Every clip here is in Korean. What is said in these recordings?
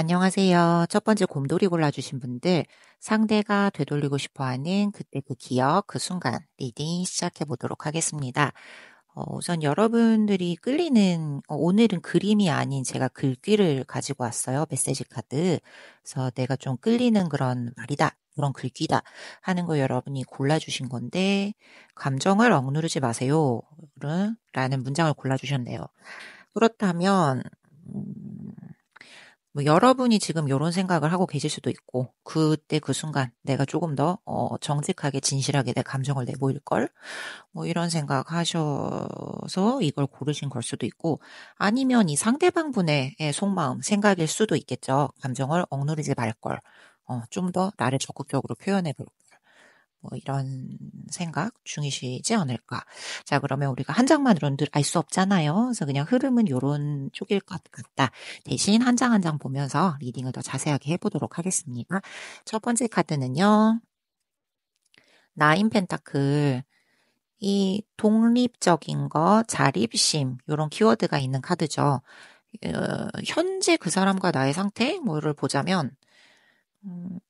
안녕하세요. 첫 번째 곰돌이 골라주신 분들, 상대가 되돌리고 싶어 하는 그때 그 기억, 그 순간, 리딩 시작해 보도록 하겠습니다. 우선 여러분들이 끌리는, 오늘은 그림이 아닌 제가 글귀를 가지고 왔어요. 메시지 카드. 그래서 내가 좀 끌리는 그런 말이다. 그런 글귀다. 하는 거 여러분이 골라주신 건데, 감정을 억누르지 마세요. 라는 문장을 골라주셨네요. 그렇다면, 음, 뭐 여러분이 지금 요런 생각을 하고 계실 수도 있고 그때 그 순간 내가 조금 더 정직하게 진실하게 내 감정을 내보일 걸 뭐 이런 생각하셔서 이걸 고르신 걸 수도 있고 아니면 이 상대방 분의 속마음 생각일 수도 있겠죠. 감정을 억누르지 말 걸. 좀 더 나를 적극적으로 표현해 볼 걸. 뭐 이런 생각 중이시지 않을까. 자, 그러면 우리가 한 장만으로는 알 수 없잖아요. 그래서 그냥 흐름은 요런 쪽일 것 같다. 대신 한 장 한 장 보면서 리딩을 더 자세하게 해보도록 하겠습니다. 첫 번째 카드는요. 나인 펜타클. 이 독립적인 거, 자립심, 요런 키워드가 있는 카드죠. 현재 그 사람과 나의 상태, 뭐를 보자면,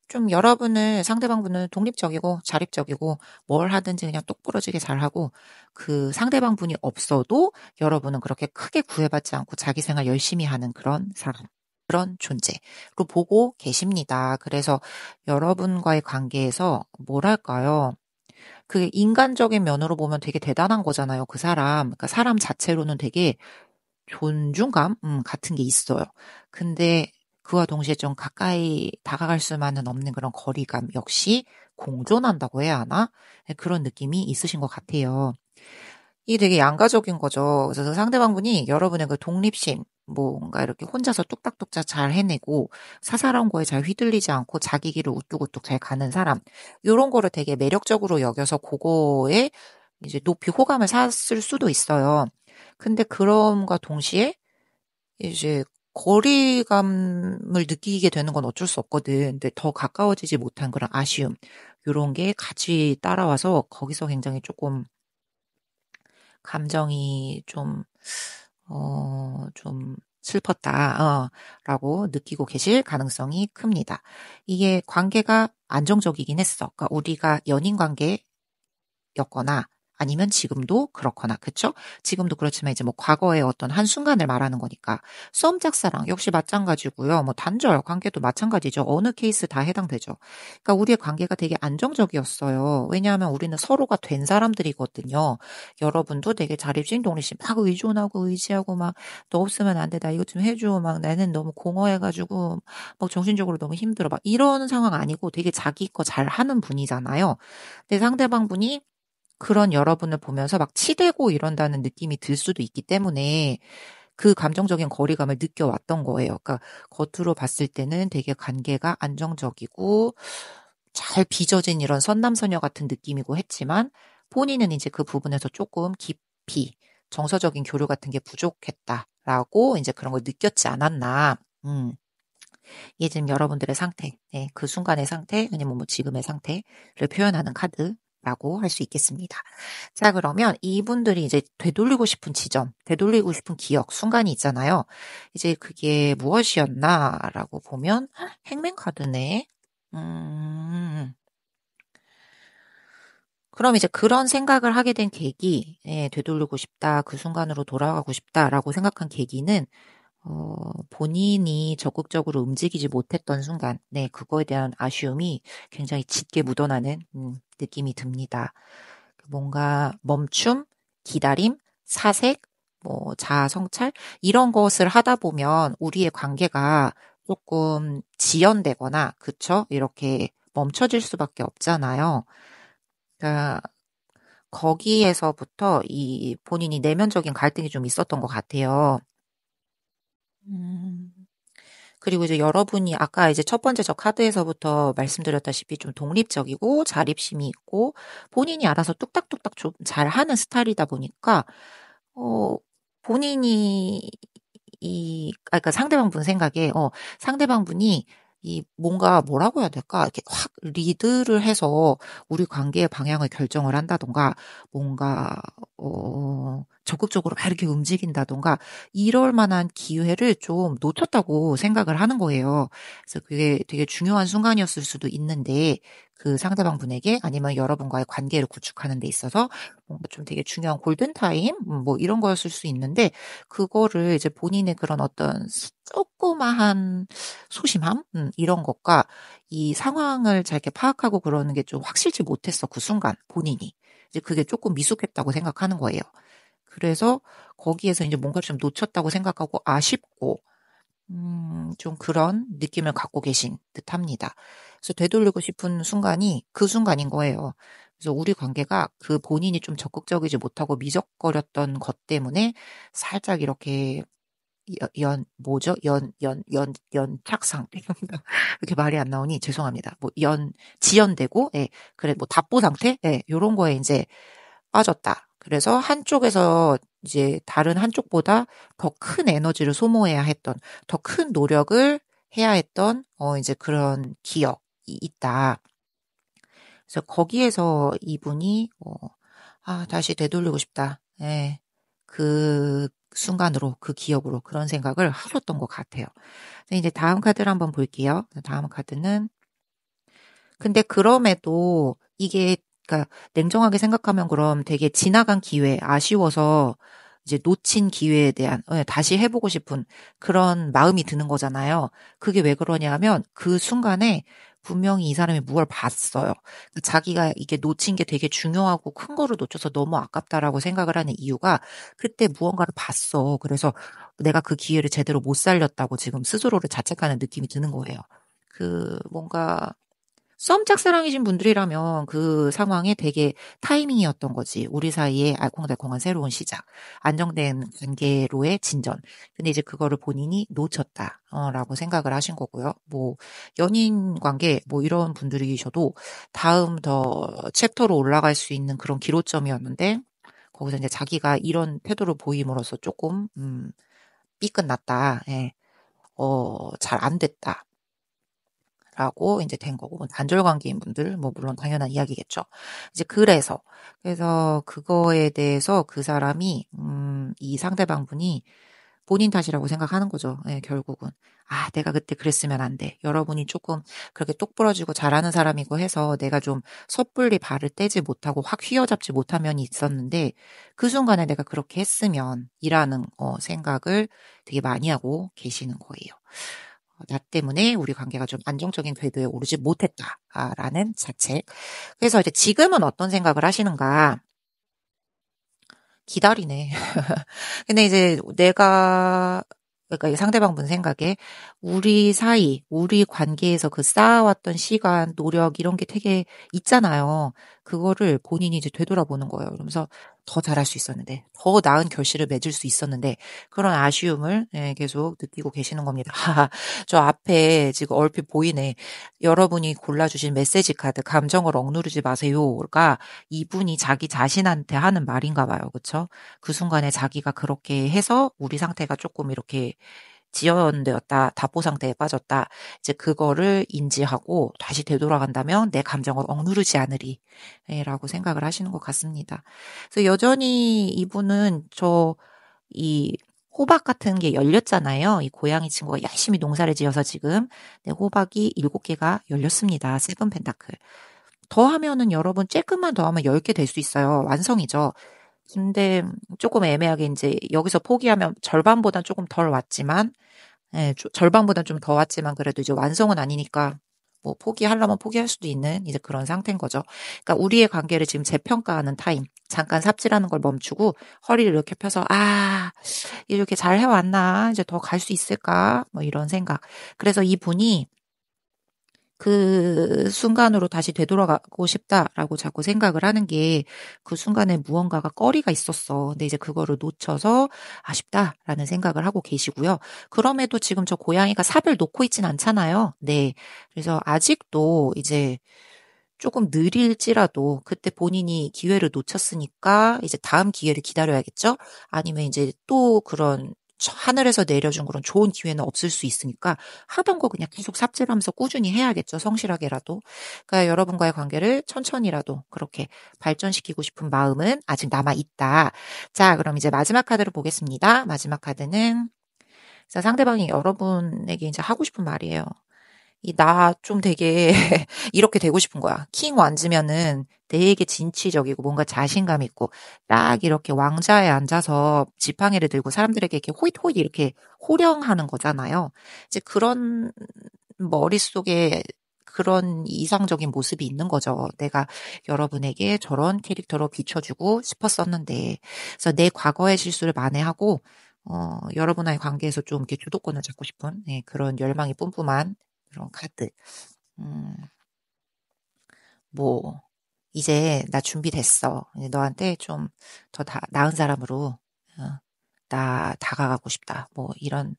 좀 여러분을 상대방분은 독립적이고 자립적이고 뭘 하든지 그냥 똑부러지게 잘하고 그 상대방분이 없어도 여러분은 그렇게 크게 구애받지 않고 자기 생활 열심히 하는 그런 사람, 그런 존재로 보고 계십니다. 그래서 여러분과의 관계에서 뭐랄까요? 그 인간적인 면으로 보면 되게 대단한 거잖아요. 그 사람. 그러니까 사람 자체로는 되게 존중감 같은 게 있어요. 근데 그와 동시에 좀 가까이 다가갈 수만은 없는 그런 거리감 역시 공존한다고 해야 하나? 네, 그런 느낌이 있으신 것 같아요. 이게 되게 양가적인 거죠. 그래서 상대방분이 여러분의 그 독립심, 뭔가 이렇게 혼자서 뚝딱뚝딱 잘 해내고 사사로운 거에 잘 휘둘리지 않고 자기 길을 우뚝우뚝 잘 가는 사람. 요런 거를 되게 매력적으로 여겨서 그거에 이제 높이 호감을 샀을 수도 있어요. 근데 그럼과 동시에 이제 거리감을 느끼게 되는 건 어쩔 수 없거든. 근데 더 가까워지지 못한 그런 아쉬움, 요런 게 같이 따라와서 거기서 굉장히 조금 감정이 좀 슬펐다, 라고 느끼고 계실 가능성이 큽니다. 이게 관계가 안정적이긴 했어. 그러니까 우리가 연인 관계였거나 아니면 지금도 그렇거나, 그쵸? 지금도 그렇지만 이제 뭐 과거의 어떤 한순간을 말하는 거니까. 썸 짝사랑 역시 마찬가지고요. 뭐 단절 관계도 마찬가지죠. 어느 케이스 다 해당되죠. 그러니까 우리의 관계가 되게 안정적이었어요. 왜냐하면 우리는 서로가 된 사람들이거든요. 여러분도 되게 자립심, 독립심 막 의존하고 의지하고 막 너 없으면 안 돼. 나 이것 좀 해줘. 막 나는 너무 공허해가지고 막 정신적으로 너무 힘들어. 막 이런 상황 아니고 되게 자기 거 잘하는 분이잖아요. 근데 상대방 분이 그런 여러분을 보면서 막 치대고 이런다는 느낌이 들 수도 있기 때문에 그 감정적인 거리감을 느껴왔던 거예요. 그러니까 겉으로 봤을 때는 되게 관계가 안정적이고 잘 빚어진 이런 선남선녀 같은 느낌이고 했지만 본인은 이제 그 부분에서 조금 깊이 정서적인 교류 같은 게 부족했다라고 이제 그런 걸 느꼈지 않았나. 이게 지금 여러분들의 상태, 네, 그 순간의 상태, 아니면 뭐 지금의 상태를 표현하는 카드라고 할 수 있겠습니다. 자, 그러면 이분들이 이제 되돌리고 싶은 지점, 되돌리고 싶은 기억, 순간이 있잖아요. 이제 그게 무엇이었나라고 보면 행맨 카드네. 그럼 이제 그런 생각을 하게 된 계기, 되돌리고 싶다, 그 순간으로 돌아가고 싶다라고 생각한 계기는 본인이 적극적으로 움직이지 못했던 순간, 네, 그거에 대한 아쉬움이 굉장히 짙게 묻어나는 느낌이 듭니다. 뭔가 멈춤, 기다림, 사색, 뭐 자아 성찰 이런 것을 하다 보면 우리의 관계가 조금 지연되거나, 그쵸? 이렇게 멈춰질 수밖에 없잖아요. 그러니까 거기에서부터 이 본인이 내면적인 갈등이 좀 있었던 것 같아요. 음. 그리고 이제 여러분이 아까 이제 첫 번째 저 카드에서부터 말씀드렸다시피 좀 독립적이고 자립심이 있고 본인이 알아서 뚝딱뚝딱 좀 잘하는 스타일이다 보니까 본인이 그러니까 상대방 분 생각에 상대방 분이 이 뭔가 뭐라고 해야 될까? 이렇게 확 리드를 해서 우리 관계의 방향을 결정을 한다든가 뭔가 적극적으로 막 이렇게 움직인다든가 이럴 만한 기회를 좀 놓쳤다고 생각을 하는 거예요. 그래서 그게 되게 중요한 순간이었을 수도 있는데 그 상대방 분에게 아니면 여러분과의 관계를 구축하는 데 있어서 뭔가 좀 되게 중요한 골든타임 뭐 이런 거였을 수 있는데 그거를 이제 본인의 그런 어떤 조그마한 소심함? 이런 것과 이 상황을 잘 이렇게 파악하고 그러는 게 좀 확실치 못했어, 그 순간, 본인이. 이제 그게 조금 미숙했다고 생각하는 거예요. 그래서 거기에서 이제 뭔가 좀 놓쳤다고 생각하고 아쉽고, 좀 그런 느낌을 갖고 계신 듯 합니다. 그래서 되돌리고 싶은 순간이 그 순간인 거예요. 그래서 우리 관계가 그 본인이 좀 적극적이지 못하고 미적거렸던 것 때문에 살짝 이렇게 뭐죠? 연착상. 이렇게 말이 안 나오니 죄송합니다. 뭐, 지연되고, 예, 그래, 뭐, 답보 상태? 예, 요런 거에 이제 빠졌다. 그래서 한쪽에서 이제 다른 한쪽보다 더 큰 에너지를 소모해야 했던, 더 큰 노력을 해야 했던, 이제 그런 기억이 있다. 그래서 거기에서 이분이, 다시 되돌리고 싶다. 예. 그 순간으로, 그 기억으로 그런 생각을 하셨던 것 같아요. 이제 다음 카드를 한번 볼게요. 다음 카드는 근데 그럼에도 이게 그러니까 냉정하게 생각하면 그럼 되게 지나간 기회, 아쉬워서 이제 놓친 기회에 대한 다시 해보고 싶은 그런 마음이 드는 거잖아요. 그게 왜 그러냐 하면 그 순간에 분명히 이 사람이 무엇을 봤어요. 자기가 이게 놓친 게 되게 중요하고 큰 거를 놓쳐서 너무 아깝다라고 생각을 하는 이유가 그때 무언가를 봤어. 그래서 내가 그 기회를 제대로 못 살렸다고 지금 스스로를 자책하는 느낌이 드는 거예요. 그 뭔가 썸 짝사랑이신 분들이라면 그 상황에 되게 타이밍이었던 거지. 우리 사이에 알콩달콩한 새로운 시작, 안정된 관계로의 진전. 근데 이제 그거를 본인이 놓쳤다, 라고 생각을 하신 거고요. 뭐, 연인 관계, 뭐 이런 분들이셔도 다음 더 챕터로 올라갈 수 있는 그런 기로점이었는데, 거기서 이제 자기가 이런 태도를 보임으로써 조금, 삐끗났다. 예. 잘 안 됐다. 라고 이제 된 거고 뭐 단절 관계인 분들 뭐 물론 당연한 이야기겠죠. 이제 그래서 그거에 대해서 그 사람이 이 상대방 분이 본인 탓이라고 생각하는 거죠. 예, 결국은. 아, 내가 그때 그랬으면 안 돼. 여러분이 조금 그렇게 똑부러지고 잘하는 사람이고 해서 내가 좀 섣불리 발을 떼지 못하고 확 휘어잡지 못한 면이 있었는데 그 순간에 내가 그렇게 했으면 이라는 생각을 되게 많이 하고 계시는 거예요. 나 때문에 우리 관계가 좀 안정적인 궤도에 오르지 못했다라는 자책. 그래서 이제 지금은 어떤 생각을 하시는가? 기다리네. 근데 이제 그러니까 이 상대방분 생각에 우리 사이, 우리 관계에서 그 쌓아왔던 시간, 노력 이런 게 되게 있잖아요. 그거를 본인이 이제 되돌아보는 거예요. 그러면서 더 잘할 수 있었는데, 더 나은 결실을 맺을 수 있었는데, 그런 아쉬움을 계속 느끼고 계시는 겁니다. 저 앞에 지금 얼핏 보이네. 여러분이 골라주신 메시지 카드, 감정을 억누르지 마세요가 이분이 자기 자신한테 하는 말인가 봐요. 그쵸? 그 순간에 자기가 그렇게 해서 우리 상태가 조금 이렇게 지연되었다, 답보 상태에 빠졌다. 이제 그거를 인지하고 다시 되돌아간다면 내 감정을 억누르지 않으리. 라고 생각을 하시는 것 같습니다. 그래서 여전히 이분은 이 호박 같은 게 열렸잖아요. 이 고양이 친구가 열심히 농사를 지어서 지금 호박이 7개가 열렸습니다. 세븐 펜타클. 더 하면은 여러분 조금만 더 하면 10개 될 수 있어요. 완성이죠. 근데 조금 애매하게 이제 여기서 포기하면 절반보다 조금 덜 왔지만, 예, 절반보다 좀 더 왔지만 그래도 이제 완성은 아니니까 뭐 포기하려면 포기할 수도 있는 이제 그런 상태인 거죠. 그러니까 우리의 관계를 지금 재평가하는 타임, 잠깐 삽질하는 걸 멈추고 허리를 이렇게 펴서 이렇게 잘 해왔나? 이제 더 갈 수 있을까? 뭐 이런 생각. 그래서 이분이 그 순간으로 다시 되돌아가고 싶다라고 자꾸 생각을 하는 게 그 순간에 무언가가 꺼리가 있었어. 근데 이제 그거를 놓쳐서 아쉽다라는 생각을 하고 계시고요. 그럼에도 지금 저 고양이가 삽을 놓고 있진 않잖아요. 네. 그래서 아직도 이제 조금 느릴지라도 그때 본인이 기회를 놓쳤으니까 이제 다음 기회를 기다려야겠죠? 아니면 이제 또 그런 하늘에서 내려준 그런 좋은 기회는 없을 수 있으니까 하던 거 그냥 계속 삽질을 하면서 꾸준히 해야겠죠. 성실하게라도. 그러니까 여러분과의 관계를 천천히라도 그렇게 발전시키고 싶은 마음은 아직 남아있다. 자, 그럼 이제 마지막 카드를 보겠습니다. 마지막 카드는 자, 상대방이 여러분에게 이제 하고 싶은 말이에요. 나 좀 되게 이렇게 되고 싶은 거야. 킹 완즈면은 되게 진취적이고 뭔가 자신감 있고 딱 이렇게 왕좌에 앉아서 지팡이를 들고 사람들에게 이렇게 호잇호잇 이렇게 호령하는 거잖아요. 이제 그런 머릿속에 그런 이상적인 모습이 있는 거죠. 내가 여러분에게 저런 캐릭터로 비춰주고 싶었었는데. 그래서 내 과거의 실수를 만회하고, 여러분과의 관계에서 좀 이렇게 주도권을 잡고 싶은, 네, 그런 열망이 뿜뿜한 그런 카드. 음, 뭐, 이제 나 준비됐어. 이제 너한테 좀 더 나은 사람으로, 나 다가가고 싶다. 뭐, 이런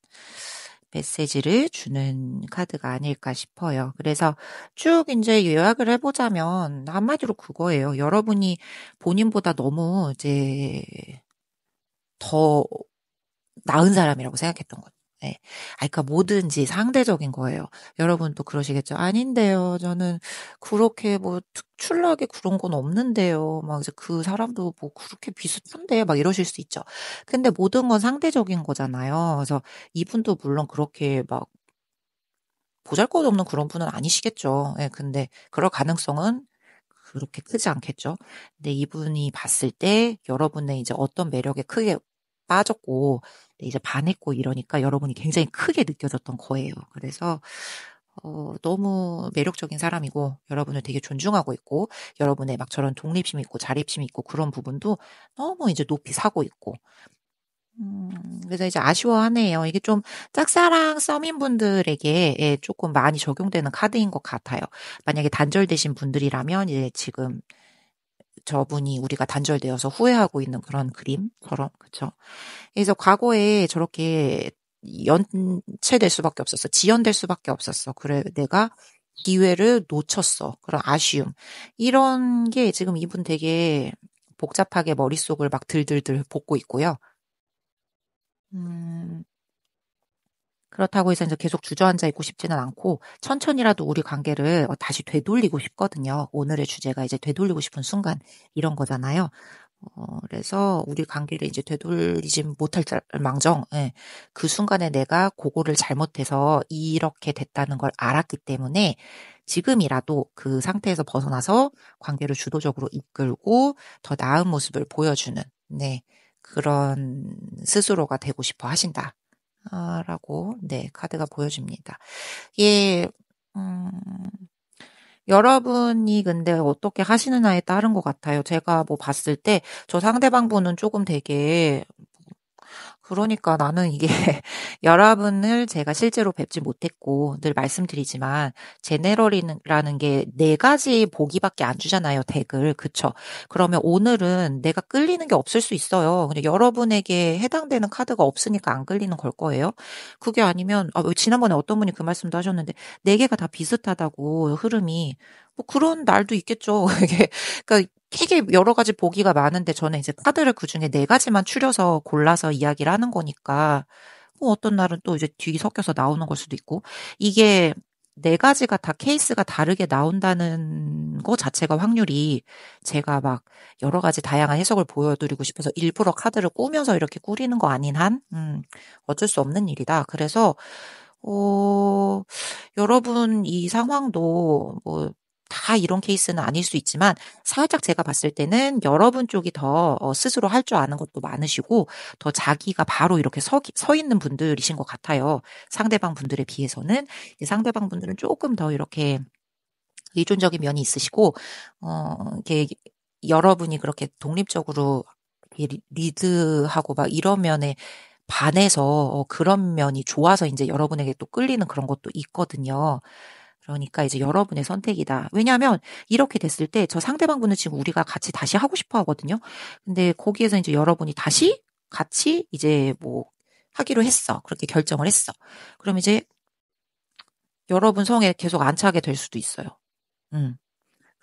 메시지를 주는 카드가 아닐까 싶어요. 그래서 쭉 이제 요약을 해보자면 한마디로 그거예요. 여러분이 본인보다 너무 이제 더 나은 사람이라고 생각했던 거죠. 네. 그러니까 뭐든지 상대적인 거예요. 여러분도 그러시겠죠. 아닌데요. 저는 그렇게 뭐 특출나게 그런 건 없는데요. 막 이제 그 사람도 뭐 그렇게 비슷한데 막 이러실 수 있죠. 근데 모든 건 상대적인 거잖아요. 그래서 이분도 물론 그렇게 막 보잘것없는 그런 분은 아니시겠죠. 예, 근데 그럴 가능성은 그렇게 크지 않겠죠. 근데 이분이 봤을 때 여러분의 이제 어떤 매력에 크게 빠졌고 이제 반했고 이러니까 여러분이 굉장히 크게 느껴졌던 거예요. 그래서 너무 매력적인 사람이고 여러분을 되게 존중하고 있고 여러분의 막 저런 독립심 있고 자립심 있고 그런 부분도 너무 이제 높이 사고 있고 그래서 이제 아쉬워하네요. 이게 좀 짝사랑 서민분들에게 예, 조금 많이 적용되는 카드인 것 같아요. 만약에 단절되신 분들이라면 이제 지금 저분이 우리가 단절되어서 후회하고 있는 그런 그림처럼 그쵸? 그래서 과거에 저렇게 연체될 수밖에 없었어. 지연될 수밖에 없었어. 그래 내가 기회를 놓쳤어. 그런 아쉬움. 이런 게 지금 이분 되게 복잡하게 머릿속을 막 들들들 볶고 있고요. 음, 그렇다고 해서 이제 계속 주저앉아 있고 싶지는 않고 천천히라도 우리 관계를 다시 되돌리고 싶거든요. 오늘의 주제가 이제 되돌리고 싶은 순간 이런 거잖아요. 그래서 우리 관계를 이제 되돌리지 못할 망정, 예. 그 순간에 내가 그거를 잘못해서 이렇게 됐다는 걸 알았기 때문에 지금이라도 그 상태에서 벗어나서 관계를 주도적으로 이끌고 더 나은 모습을 보여주는, 네, 그런 스스로가 되고 싶어 하신다. 라고, 네, 카드가 보여집니다. 예, 음, 여러분이 근데 어떻게 하시느냐에 따른 것 같아요. 제가 뭐 봤을 때 저 상대방 분은 조금 되게 그러니까 나는 이게 여러분을 제가 실제로 뵙지 못했고 늘 말씀드리지만 제네럴이라는 게 네 가지 보기밖에 안 주잖아요. 덱을. 그쵸? 그러면 오늘은 내가 끌리는 게 없을 수 있어요. 근데 여러분에게 해당되는 카드가 없으니까 안 끌리는 걸 거예요. 그게 아니면 지난번에 어떤 분이 그 말씀도 하셨는데 네 개가 다 비슷하다고 흐름이 뭐 그런 날도 있겠죠. 이게 그러니까 되게 여러 가지 보기가 많은데 저는 이제 카드를 그중에 네 가지만 추려서 골라서 이야기를 하는 거니까 뭐 어떤 날은 또 이제 뒤 섞여서 나오는 걸 수도 있고 이게 네 가지가 다 케이스가 다르게 나온다는 거 자체가 확률이 제가 막 여러 가지 다양한 해석을 보여드리고 싶어서 일부러 카드를 꾸며서 이렇게 꾸리는 거 아닌 한 어쩔 수 없는 일이다. 그래서 어, 여러분 이 상황도 뭐 다 이런 케이스는 아닐 수 있지만 살짝 제가 봤을 때는 여러분 쪽이 더 스스로 할 줄 아는 것도 많으시고 더 자기가 바로 이렇게 서 있는 분들이신 것 같아요. 상대방 분들에 비해서는 상대방 분들은 조금 더 이렇게 의존적인 면이 있으시고 이렇게 여러분이 그렇게 독립적으로 이렇게 리드하고 막 이런 면에 반해서 그런 면이 좋아서 이제 여러분에게 또 끌리는 그런 것도 있거든요. 그러니까 이제 여러분의 선택이다. 왜냐하면 이렇게 됐을 때 저 상대방분은 지금 우리가 같이 다시 하고 싶어 하거든요. 근데 거기에서 이제 여러분이 다시 같이 이제 뭐 하기로 했어. 그렇게 결정을 했어. 그럼 이제 여러분 성에 계속 안차게 될 수도 있어요. 음.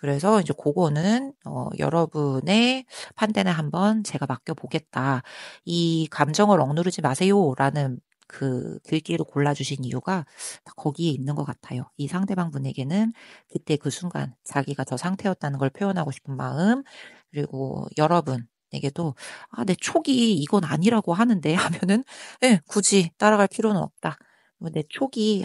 그래서 이제 그거는 여러분의 판단에 한번 제가 맡겨보겠다. 이 감정을 억누르지 마세요라는 그 글귀를 골라주신 이유가 다 거기에 있는 것 같아요. 이 상대방 분에게는 그때 그 순간 자기가 저 상태였다는 걸 표현하고 싶은 마음, 그리고 여러분에게도 아, 내 촉이 이건 아니라고 하는데 하면은 예, 굳이 따라갈 필요는 없다. 내 촉이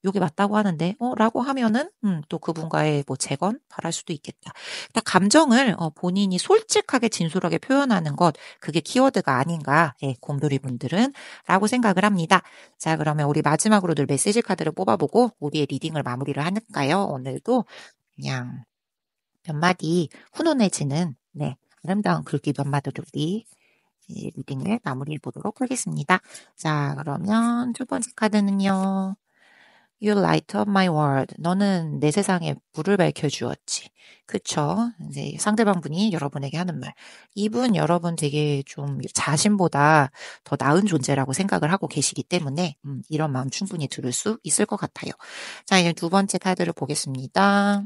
요게 맞다고 하는데 라고 하면은 또 그분과의 뭐 재건 바랄 수도 있겠다. 딱 감정을 본인이 솔직하게 진솔하게 표현하는 것 그게 키워드가 아닌가 예, 곰돌이 분들은 라고 생각을 합니다. 자, 그러면 우리 마지막으로 늘 메시지 카드를 뽑아보고 우리의 리딩을 마무리를 하니까요. 오늘도 그냥 몇 마디 훈훈해지는 네, 아름다운 글귀 몇 마디로 우리 이 리딩을 마무리해 보도록 하겠습니다. 자, 그러면 첫 번째 카드는요. You light up my world. 너는 내 세상에 불을 밝혀주었지. 그쵸? 이제 상대방 분이 여러분에게 하는 말. 이분 여러분 되게 좀 자신보다 더 나은 존재라고 생각을 하고 계시기 때문에 이런 마음 충분히 들을 수 있을 것 같아요. 자, 이제 두 번째 카드를 보겠습니다.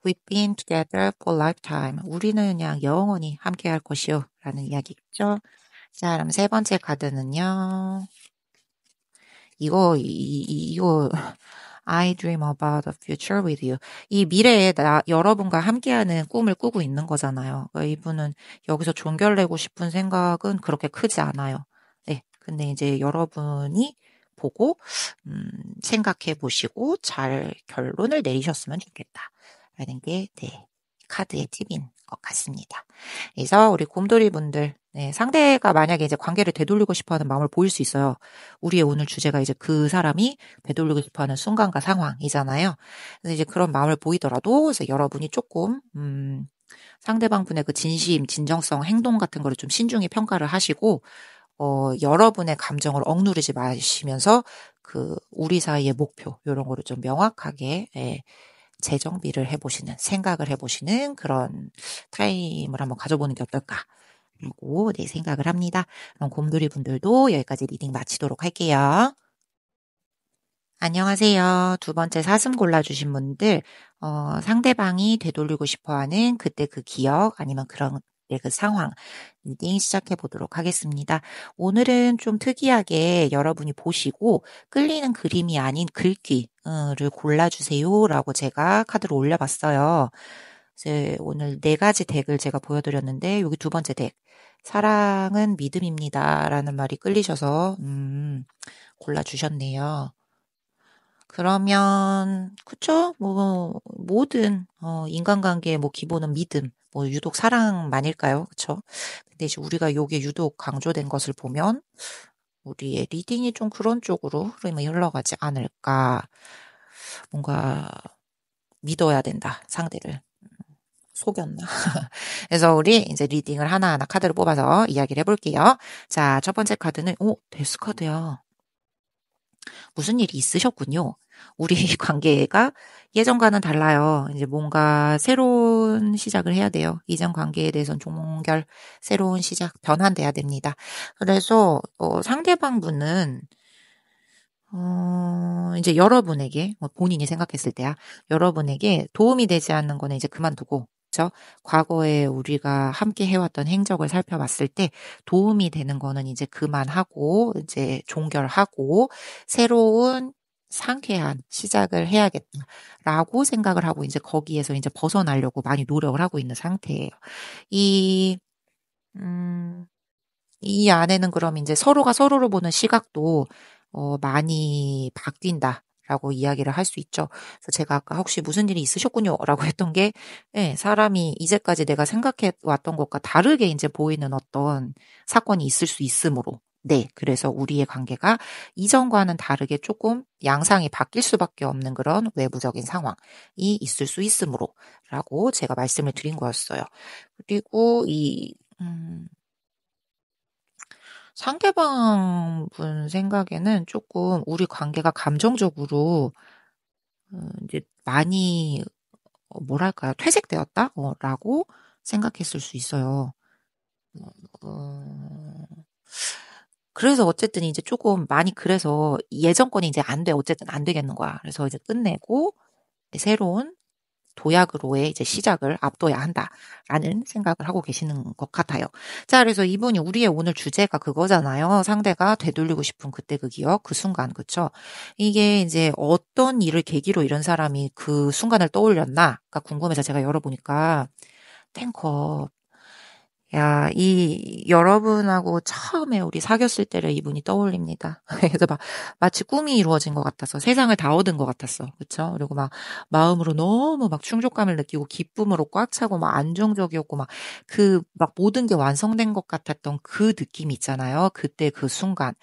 We've been together for lifetime. 우리는 그냥 영원히 함께 할 것이요. 라는 이야기겠죠. 자, 그럼 세 번째 카드는요. 이거, I dream about a future with you. 이 미래에 여러분과 함께하는 꿈을 꾸고 있는 거잖아요. 그러니까 이분은 여기서 종결내고 싶은 생각은 그렇게 크지 않아요. 네. 근데 이제 여러분이 보고, 생각해 보시고 잘 결론을 내리셨으면 좋겠다. 라는 게, 네. 카드의 팁인 것 같습니다. 그래서 우리 곰돌이 분들, 네, 상대가 만약에 이제 관계를 되돌리고 싶어 하는 마음을 보일 수 있어요. 우리의 오늘 주제가 이제 그 사람이 되돌리고 싶어 하는 순간과 상황이잖아요. 그래서 이제 그런 마음을 보이더라도, 그래서 여러분이 조금, 상대방 분의 그 진심, 진정성, 행동 같은 거를 좀 신중히 평가를 하시고, 여러분의 감정을 억누르지 마시면서, 우리 사이의 목표, 이런 거를 좀 명확하게, 예, 재정비를 해보시는, 생각을 해보시는 그런 타임을 한번 가져보는 게 어떨까. 라고 네, 생각을 합니다. 그럼 곰돌이 분들도 여기까지 리딩 마치도록 할게요. 안녕하세요. 두 번째 사슴 골라주신 분들, 상대방이 되돌리고 싶어 하는 그때 그 기억 아니면 그런 네, 그 상황, 리딩 시작해 보도록 하겠습니다. 오늘은 좀 특이하게 여러분이 보시고 끌리는 그림이 아닌 글귀를 골라주세요. 라고 제가 카드를 올려봤어요. 이제 오늘 네 가지 덱을 제가 보여드렸는데, 여기 두 번째 덱. 사랑은 믿음입니다. 라는 말이 끌리셔서, 골라주셨네요. 그러면 그쵸? 뭐 모든 인간관계의 뭐 기본은 믿음, 뭐 유독 사랑만일까요? 그쵸? 근데 이제 우리가 요게 유독 강조된 것을 보면 우리의 리딩이 좀 그런 쪽으로 흐름이 흘러가지 않을까. 뭔가 믿어야 된다, 상대를. 속였나? 그래서 우리 이제 리딩을 하나하나 카드를 뽑아서 이야기를 해볼게요. 자, 첫 번째 카드는 데스 카드야. 무슨 일이 있으셨군요. 우리 관계가 예전과는 달라요. 이제 뭔가 새로운 시작을 해야 돼요. 이전 관계에 대해서는 종결, 새로운 시작, 변환돼야 됩니다. 그래서 상대방 분은 이제 여러분에게 본인이 생각했을 때야. 여러분에게 도움이 되지 않는 거는 이제 그만두고 그렇죠? 과거에 우리가 함께 해왔던 행적을 살펴봤을 때 도움이 되는 거는 이제 그만하고 이제 종결하고 새로운 상쾌한 시작을 해야겠다라고 생각을 하고 이제 거기에서 이제 벗어나려고 많이 노력을 하고 있는 상태예요. 이, 음, 이 안에는 그럼 이제 서로가 서로를 보는 시각도 많이 바뀐다라고 이야기를 할 수 있죠. 그래서 제가 아까 혹시 무슨 일이 있으셨군요라고 했던 게, 예, 사람이 이제까지 내가 생각해 왔던 것과 다르게 이제 보이는 어떤 사건이 있을 수 있으므로, 네, 그래서 우리의 관계가 이전과는 다르게 조금 양상이 바뀔 수밖에 없는 그런 외부적인 상황이 있을 수 있으므로라고 제가 말씀을 드린 거였어요. 그리고 상대방 분 생각에는 조금 우리 관계가 감정적으로 이제 많이 뭐랄까요? 퇴색되었다? 라고 생각했을 수 있어요. 어, 그래서 어쨌든 이제 조금 많이 예전 건이 이제 안 돼. 어쨌든 안 되겠는 거야. 그래서 이제 끝내고 새로운 도약으로의 이제 시작을 앞둬야 한다라는 생각을 하고 계시는 것 같아요. 자, 그래서 이분이 우리의 오늘 주제가 그거잖아요. 상대가 되돌리고 싶은 그때 그 기억, 그 순간, 그쵸? 이게 이제 어떤 일을 계기로 이런 사람이 그 순간을 떠올렸나가 궁금해서 제가 열어보니까 탱커. 야, 여러분하고 처음에 우리 사귀었을 때를 이분이 떠올립니다. 그래서 마치 꿈이 이루어진 것 같아서 세상을 다 얻은 것 같았어. 그쵸? 그리고 마음으로 너무 충족감을 느끼고 기쁨으로 꽉 차고 안정적이었고 막 모든 게 완성된 것 같았던 그 느낌 있잖아요. 그때 그 순간.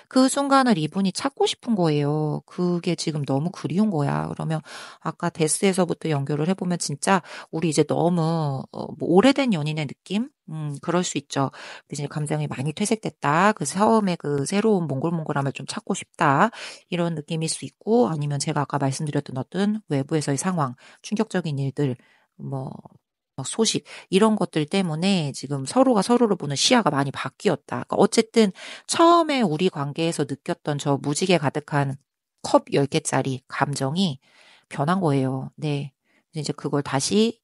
그 순간을 이분이 찾고 싶은 거예요. 그게 지금 너무 그리운 거야. 그러면 아까 데스에서부터 연결을 해보면 진짜 우리 이제 너무 뭐 오래된 연인의 느낌? 그럴 수 있죠. 이제 감정이 많이 퇴색됐다. 그 처음에 그 새로운 몽골몽골함을 좀 찾고 싶다. 이런 느낌일 수 있고, 아니면 제가 아까 말씀드렸던 어떤 외부에서의 상황, 충격적인 일들, 뭐, 막 소식, 이런 것들 때문에 지금 서로가 서로를 보는 시야가 많이 바뀌었다. 그러니까 어쨌든 처음에 우리 관계에서 느꼈던 저 무지개 가득한 컵 10개짜리 감정이 변한 거예요. 네. 이제 그걸 다시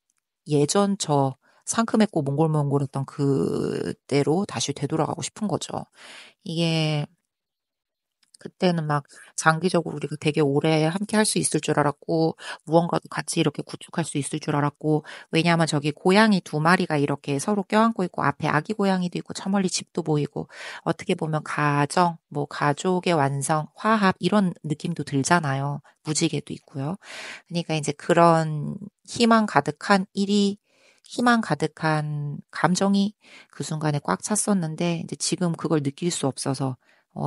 예전 저 상큼했고 몽골몽골했던 그때로 다시 되돌아가고 싶은 거죠. 이게 그때는 장기적으로 우리가 되게 오래 함께 할 수 있을 줄 알았고, 무언가도 같이 이렇게 구축할 수 있을 줄 알았고, 왜냐하면 저기 고양이 2마리가 이렇게 서로 껴안고 있고, 앞에 아기 고양이도 있고, 저 멀리 집도 보이고, 어떻게 보면 가정, 뭐 가족의 완성, 화합, 이런 느낌도 들잖아요. 무지개도 있고요. 그러니까 이제 그런 희망 가득한 감정이 그 순간에 꽉 찼었는데, 이제 지금 그걸 느낄 수 없어서,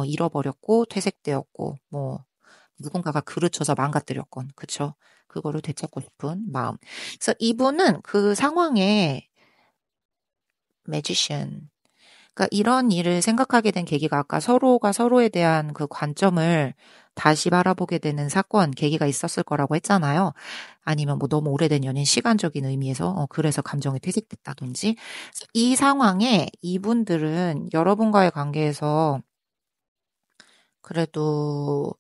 잃어버렸고, 퇴색되었고, 뭐, 누군가가 그르쳐서 망가뜨렸건, 그쵸? 그거를 되찾고 싶은 마음. 그래서 이분은 그 상황에 매지션, 그러니까 이런 일을 생각하게 된 계기가 아까 서로가 서로에 대한 그 관점을 다시 바라보게 되는 사건, 계기가 있었을 거라고 했잖아요. 아니면 뭐 너무 오래된 연인 시간적인 의미에서, 그래서 감정이 퇴색됐다든지. 이 상황에 이분들은 여러분과의 관계에서 그래도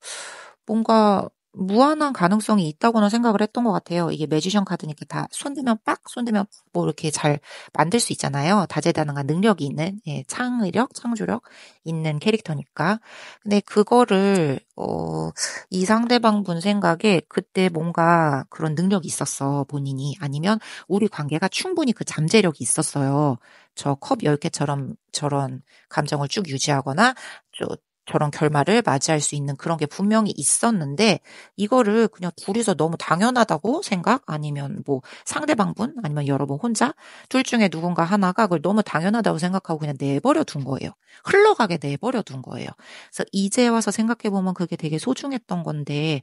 뭔가 무한한 가능성이 있다고는 생각을 했던 것 같아요. 이게 매지션 카드니까 다 손대면 뭐 이렇게 잘 만들 수 있잖아요. 다재다능한 능력이 있는, 예, 창조력 있는 캐릭터니까. 근데 그거를, 이 상대방 분 생각에 그때 뭔가 그런 능력이 있었어, 본인이. 아니면 우리 관계가 충분히 그 잠재력이 있었어요. 저 컵 10개처럼 저런 감정을 쭉 유지하거나, 저런 결말을 맞이할 수 있는 그런 게 분명히 있었는데 이거를 그냥 둘이서 너무 당연하다고 생각? 아니면 뭐 상대방분? 아니면 여러분 혼자? 둘 중에 누군가 하나가 그걸 너무 당연하다고 생각하고 그냥 내버려 둔 거예요. 흘러가게 내버려 둔 거예요. 그래서 이제 와서 생각해 보면 그게 되게 소중했던 건데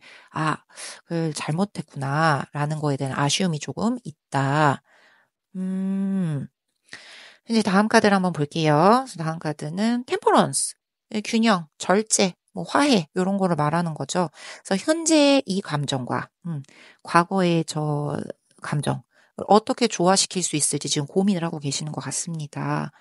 그걸 잘못했구나라는 거에 대한 아쉬움이 조금 있다. 음. 이제 다음 카드를 한번 볼게요. 다음 카드는 템퍼런스, 균형, 절제, 뭐 화해 이런 거를 말하는 거죠. 그래서 현재 이 감정과 과거의 저 감정 어떻게 조화시킬 수 있을지 지금 고민을 하고 계시는 것 같습니다.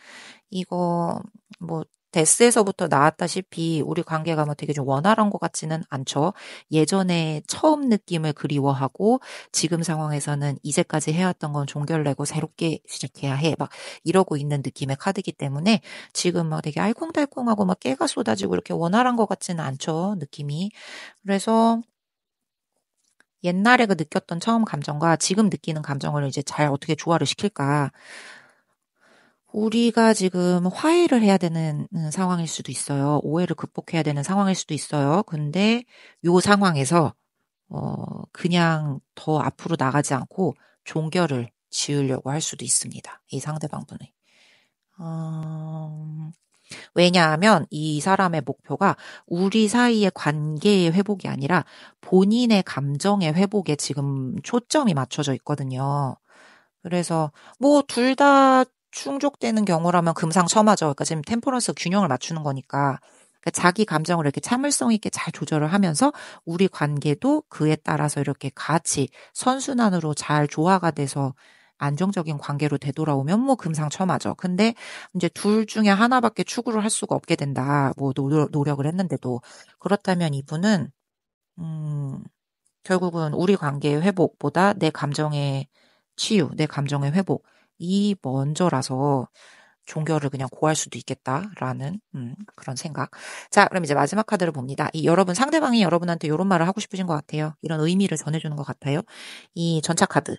이거 뭐 데스에서부터 나왔다시피 우리 관계가 뭐 되게 좀 원활한 것 같지는 않죠. 예전에 처음 느낌을 그리워하고 지금 상황에서는 이제까지 해왔던 건 종결내고 새롭게 시작해야 해. 이러고 있는 느낌의 카드이기 때문에 지금 되게 알콩달콩하고 깨가 쏟아지고 이렇게 원활한 것 같지는 않죠. 느낌이. 그래서 옛날에 그 느꼈던 처음 감정과 지금 느끼는 감정을 이제 잘 어떻게 조화를 시킬까. 우리가 지금 화해를 해야 되는 상황일 수도 있어요. 오해를 극복해야 되는 상황일 수도 있어요. 근데 요 상황에서 그냥 더 앞으로 나가지 않고 종결을 지으려고 할 수도 있습니다. 이 상대방분이. 왜냐하면 이 사람의 목표가 우리 사이의 관계의 회복이 아니라 본인의 감정의 회복에 지금 초점이 맞춰져 있거든요. 그래서 뭐 둘 다 충족되는 경우라면 금상첨화죠. 그러니까 지금 템퍼런스 균형을 맞추는 거니까. 그러니까 자기 감정을 이렇게 참을성 있게 잘 조절을 하면서 우리 관계도 그에 따라서 이렇게 같이 선순환으로 잘 조화가 돼서 안정적인 관계로 되돌아오면 뭐 금상첨화죠. 근데 이제 둘 중에 하나밖에 추구를 할 수가 없게 된다. 뭐 노력을 했는데도. 그렇다면 이분은, 음, 결국은 우리 관계의 회복보다 내 감정의 치유, 내 감정의 회복, 이 먼저라서 종교를 그냥 고할 수도 있겠다라는 그런 생각. 자, 그럼 이제 마지막 카드를 봅니다. 이 여러분 상대방이 여러분한테 이런 말을 하고 싶으신 것 같아요. 이런 의미를 전해주는 것 같아요. 이 전차 카드.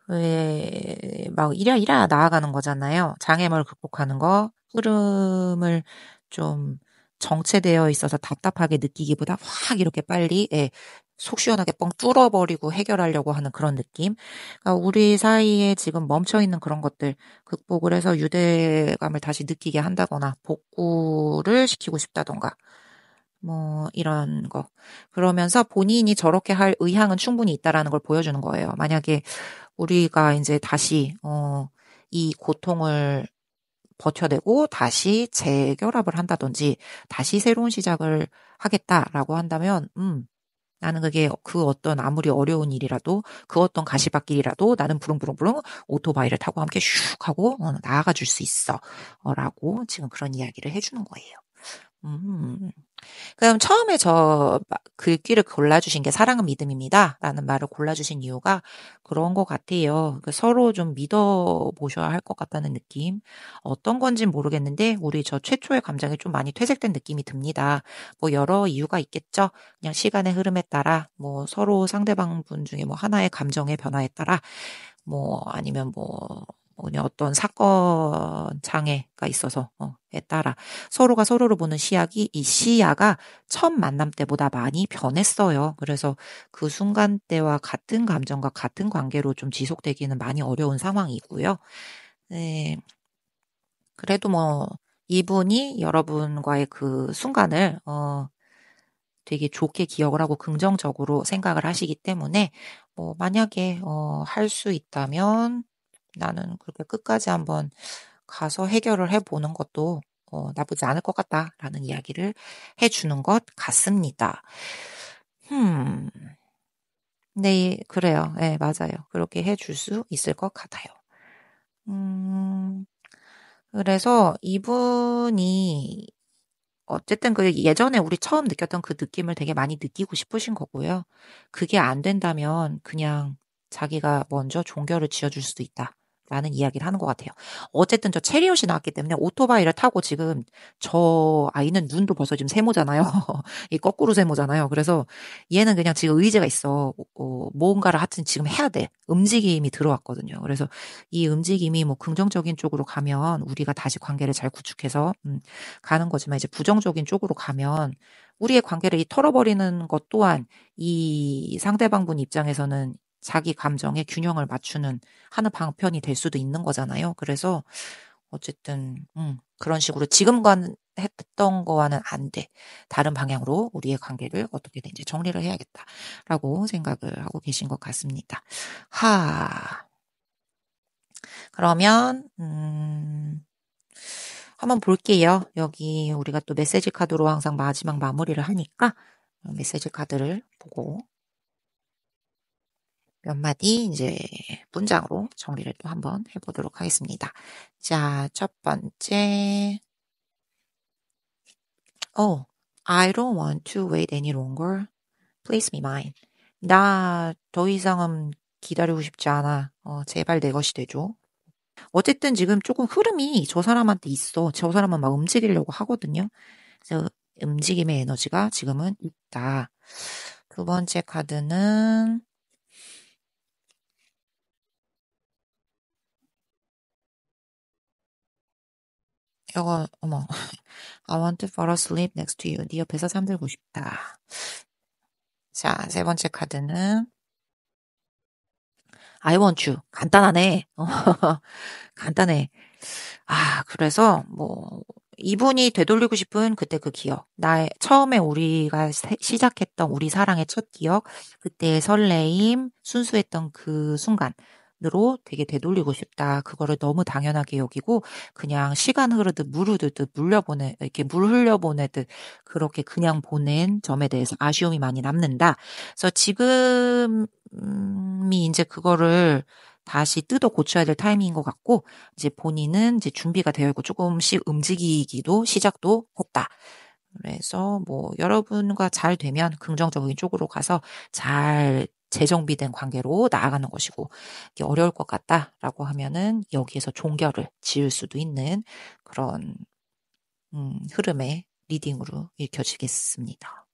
왜, 막, 이랴이랴 나아가는 거잖아요. 장애물 극복하는 거, 흐름을 좀 정체되어 있어서 답답하게 느끼기보다 확 이렇게 빨리, 예, 속 시원하게 뻥 뚫어버리고 해결하려고 하는 그런 느낌. 그러니까 우리 사이에 지금 멈춰있는 그런 것들, 극복을 해서 유대감을 다시 느끼게 한다거나, 복구를 시키고 싶다던가, 뭐, 이런 거. 그러면서 본인이 저렇게 할 의향은 충분히 있다라는 걸 보여주는 거예요. 만약에 우리가 이제 다시 이 고통을 버텨내고 다시 재결합을 한다든지 다시 새로운 시작을 하겠다라고 한다면 나는 그게 그 어떤 아무리 어려운 일이라도 그 어떤 가시밭길이라도 나는 부릉부릉부릉 오토바이를 타고 함께 슉 하고 나아가 줄 수 있어 라고 지금 그런 이야기를 해주는 거예요. 음. 그럼 처음에 저 글귀를 골라주신 게 사랑은 믿음입니다. 라는 말을 골라주신 이유가 그런 것 같아요. 서로 좀 믿어보셔야 할 것 같다는 느낌. 어떤 건진 모르겠는데 우리 저 최초의 감정이 좀 많이 퇴색된 느낌이 듭니다. 뭐 여러 이유가 있겠죠. 그냥 시간의 흐름에 따라 뭐 서로 상대방 분 중에 뭐 하나의 감정의 변화에 따라 뭐 아니면 뭐 그냥 어떤 사건 장애가 있어서 에 따라 서로가 서로를 보는 시야기 이 시야가 첫 만남 때보다 많이 변했어요. 그래서 그 순간대와 같은 감정과 같은 관계로 좀 지속되기는 많이 어려운 상황이고요. 네. 그래도 뭐 이분이 여러분과의 그 순간을 되게 좋게 기억을 하고 긍정적으로 생각을 하시기 때문에 뭐 만약에 할 수 있다면 나는 그렇게 끝까지 한번 가서 해결을 해보는 것도 나쁘지 않을 것 같다라는 이야기를 해주는 것 같습니다. 음, 네, 그래요. 네, 맞아요. 그렇게 해줄 수 있을 것 같아요. 음, 그래서 이분이 어쨌든 그 예전에 우리 처음 느꼈던 그 느낌을 되게 많이 느끼고 싶으신 거고요. 그게 안 된다면 그냥 자기가 먼저 종결을 지어줄 수도 있다. 라는 이야기를 하는 것 같아요. 어쨌든 저 체리옷이 나왔기 때문에 오토바이를 타고 지금 저 아이는 눈도 벌써 지금 세모잖아요. 이 거꾸로 세모잖아요. 그래서 얘는 그냥 지금 의지가 있어. 뭔가를 하여튼 지금 해야 돼. 움직임이 들어왔거든요. 그래서 이 움직임이 뭐 긍정적인 쪽으로 가면 우리가 다시 관계를 잘 구축해서 가는 거지만 이제 부정적인 쪽으로 가면 우리의 관계를 털어버리는 것 또한 이 상대방분 입장에서는 자기 감정에 균형을 맞추는 하는 방편이 될 수도 있는 거잖아요. 그래서 어쨌든 그런 식으로 지금과는 했던 거와는 안 돼. 다른 방향으로 우리의 관계를 어떻게든 이제 정리를 해야겠다라고 생각을 하고 계신 것 같습니다. 그러면 한번 볼게요. 여기 우리가 또 메시지 카드로 항상 마지막 마무리를 하니까 메시지 카드를 보고 몇 마디 이제 문장으로 정리를 또 한번 해보도록 하겠습니다. 자, 첫 번째. I don't want to wait any longer. Please be mine. 나 더 이상은 기다리고 싶지 않아. 제발 내 것이 되죠. 어쨌든 지금 조금 흐름이 저 사람한테 있어. 저 사람은 막 움직이려고 하거든요. 그래서 움직임의 에너지가 지금은 있다. 두 번째 카드는 이거 어머 I want to fall asleep next to you. 네 옆에서 잠들고 싶다. 자, 세 번째 카드는 I want you. 간단하네. 간단해. 그래서 뭐 이분이 되돌리고 싶은 그때 그 기억. 처음에 우리가 시작했던 우리 사랑의 첫 기억, 그때의 설레임, 순수했던 그 순간으로 되게 되돌리고 싶다. 그거를 너무 당연하게 여기고 그냥 시간 흐르듯 물 흐르듯 이렇게 물 흘려보내듯 그렇게 그냥 보낸 점에 대해서 아쉬움이 많이 남는다. 그래서 지금이 이제 그거를 다시 뜯어 고쳐야 될 타이밍인 것 같고, 이제 본인은 이제 준비가 되어 있고 조금씩 움직이기도 시작도 했다. 그래서 뭐 여러분과 잘 되면 긍정적인 쪽으로 가서 잘 재정비된 관계로 나아가는 것이고, 이게 어려울 것 같다라고 하면은 여기에서 종결을 지을 수도 있는 그런 흐름의 리딩으로 읽혀지겠습니다.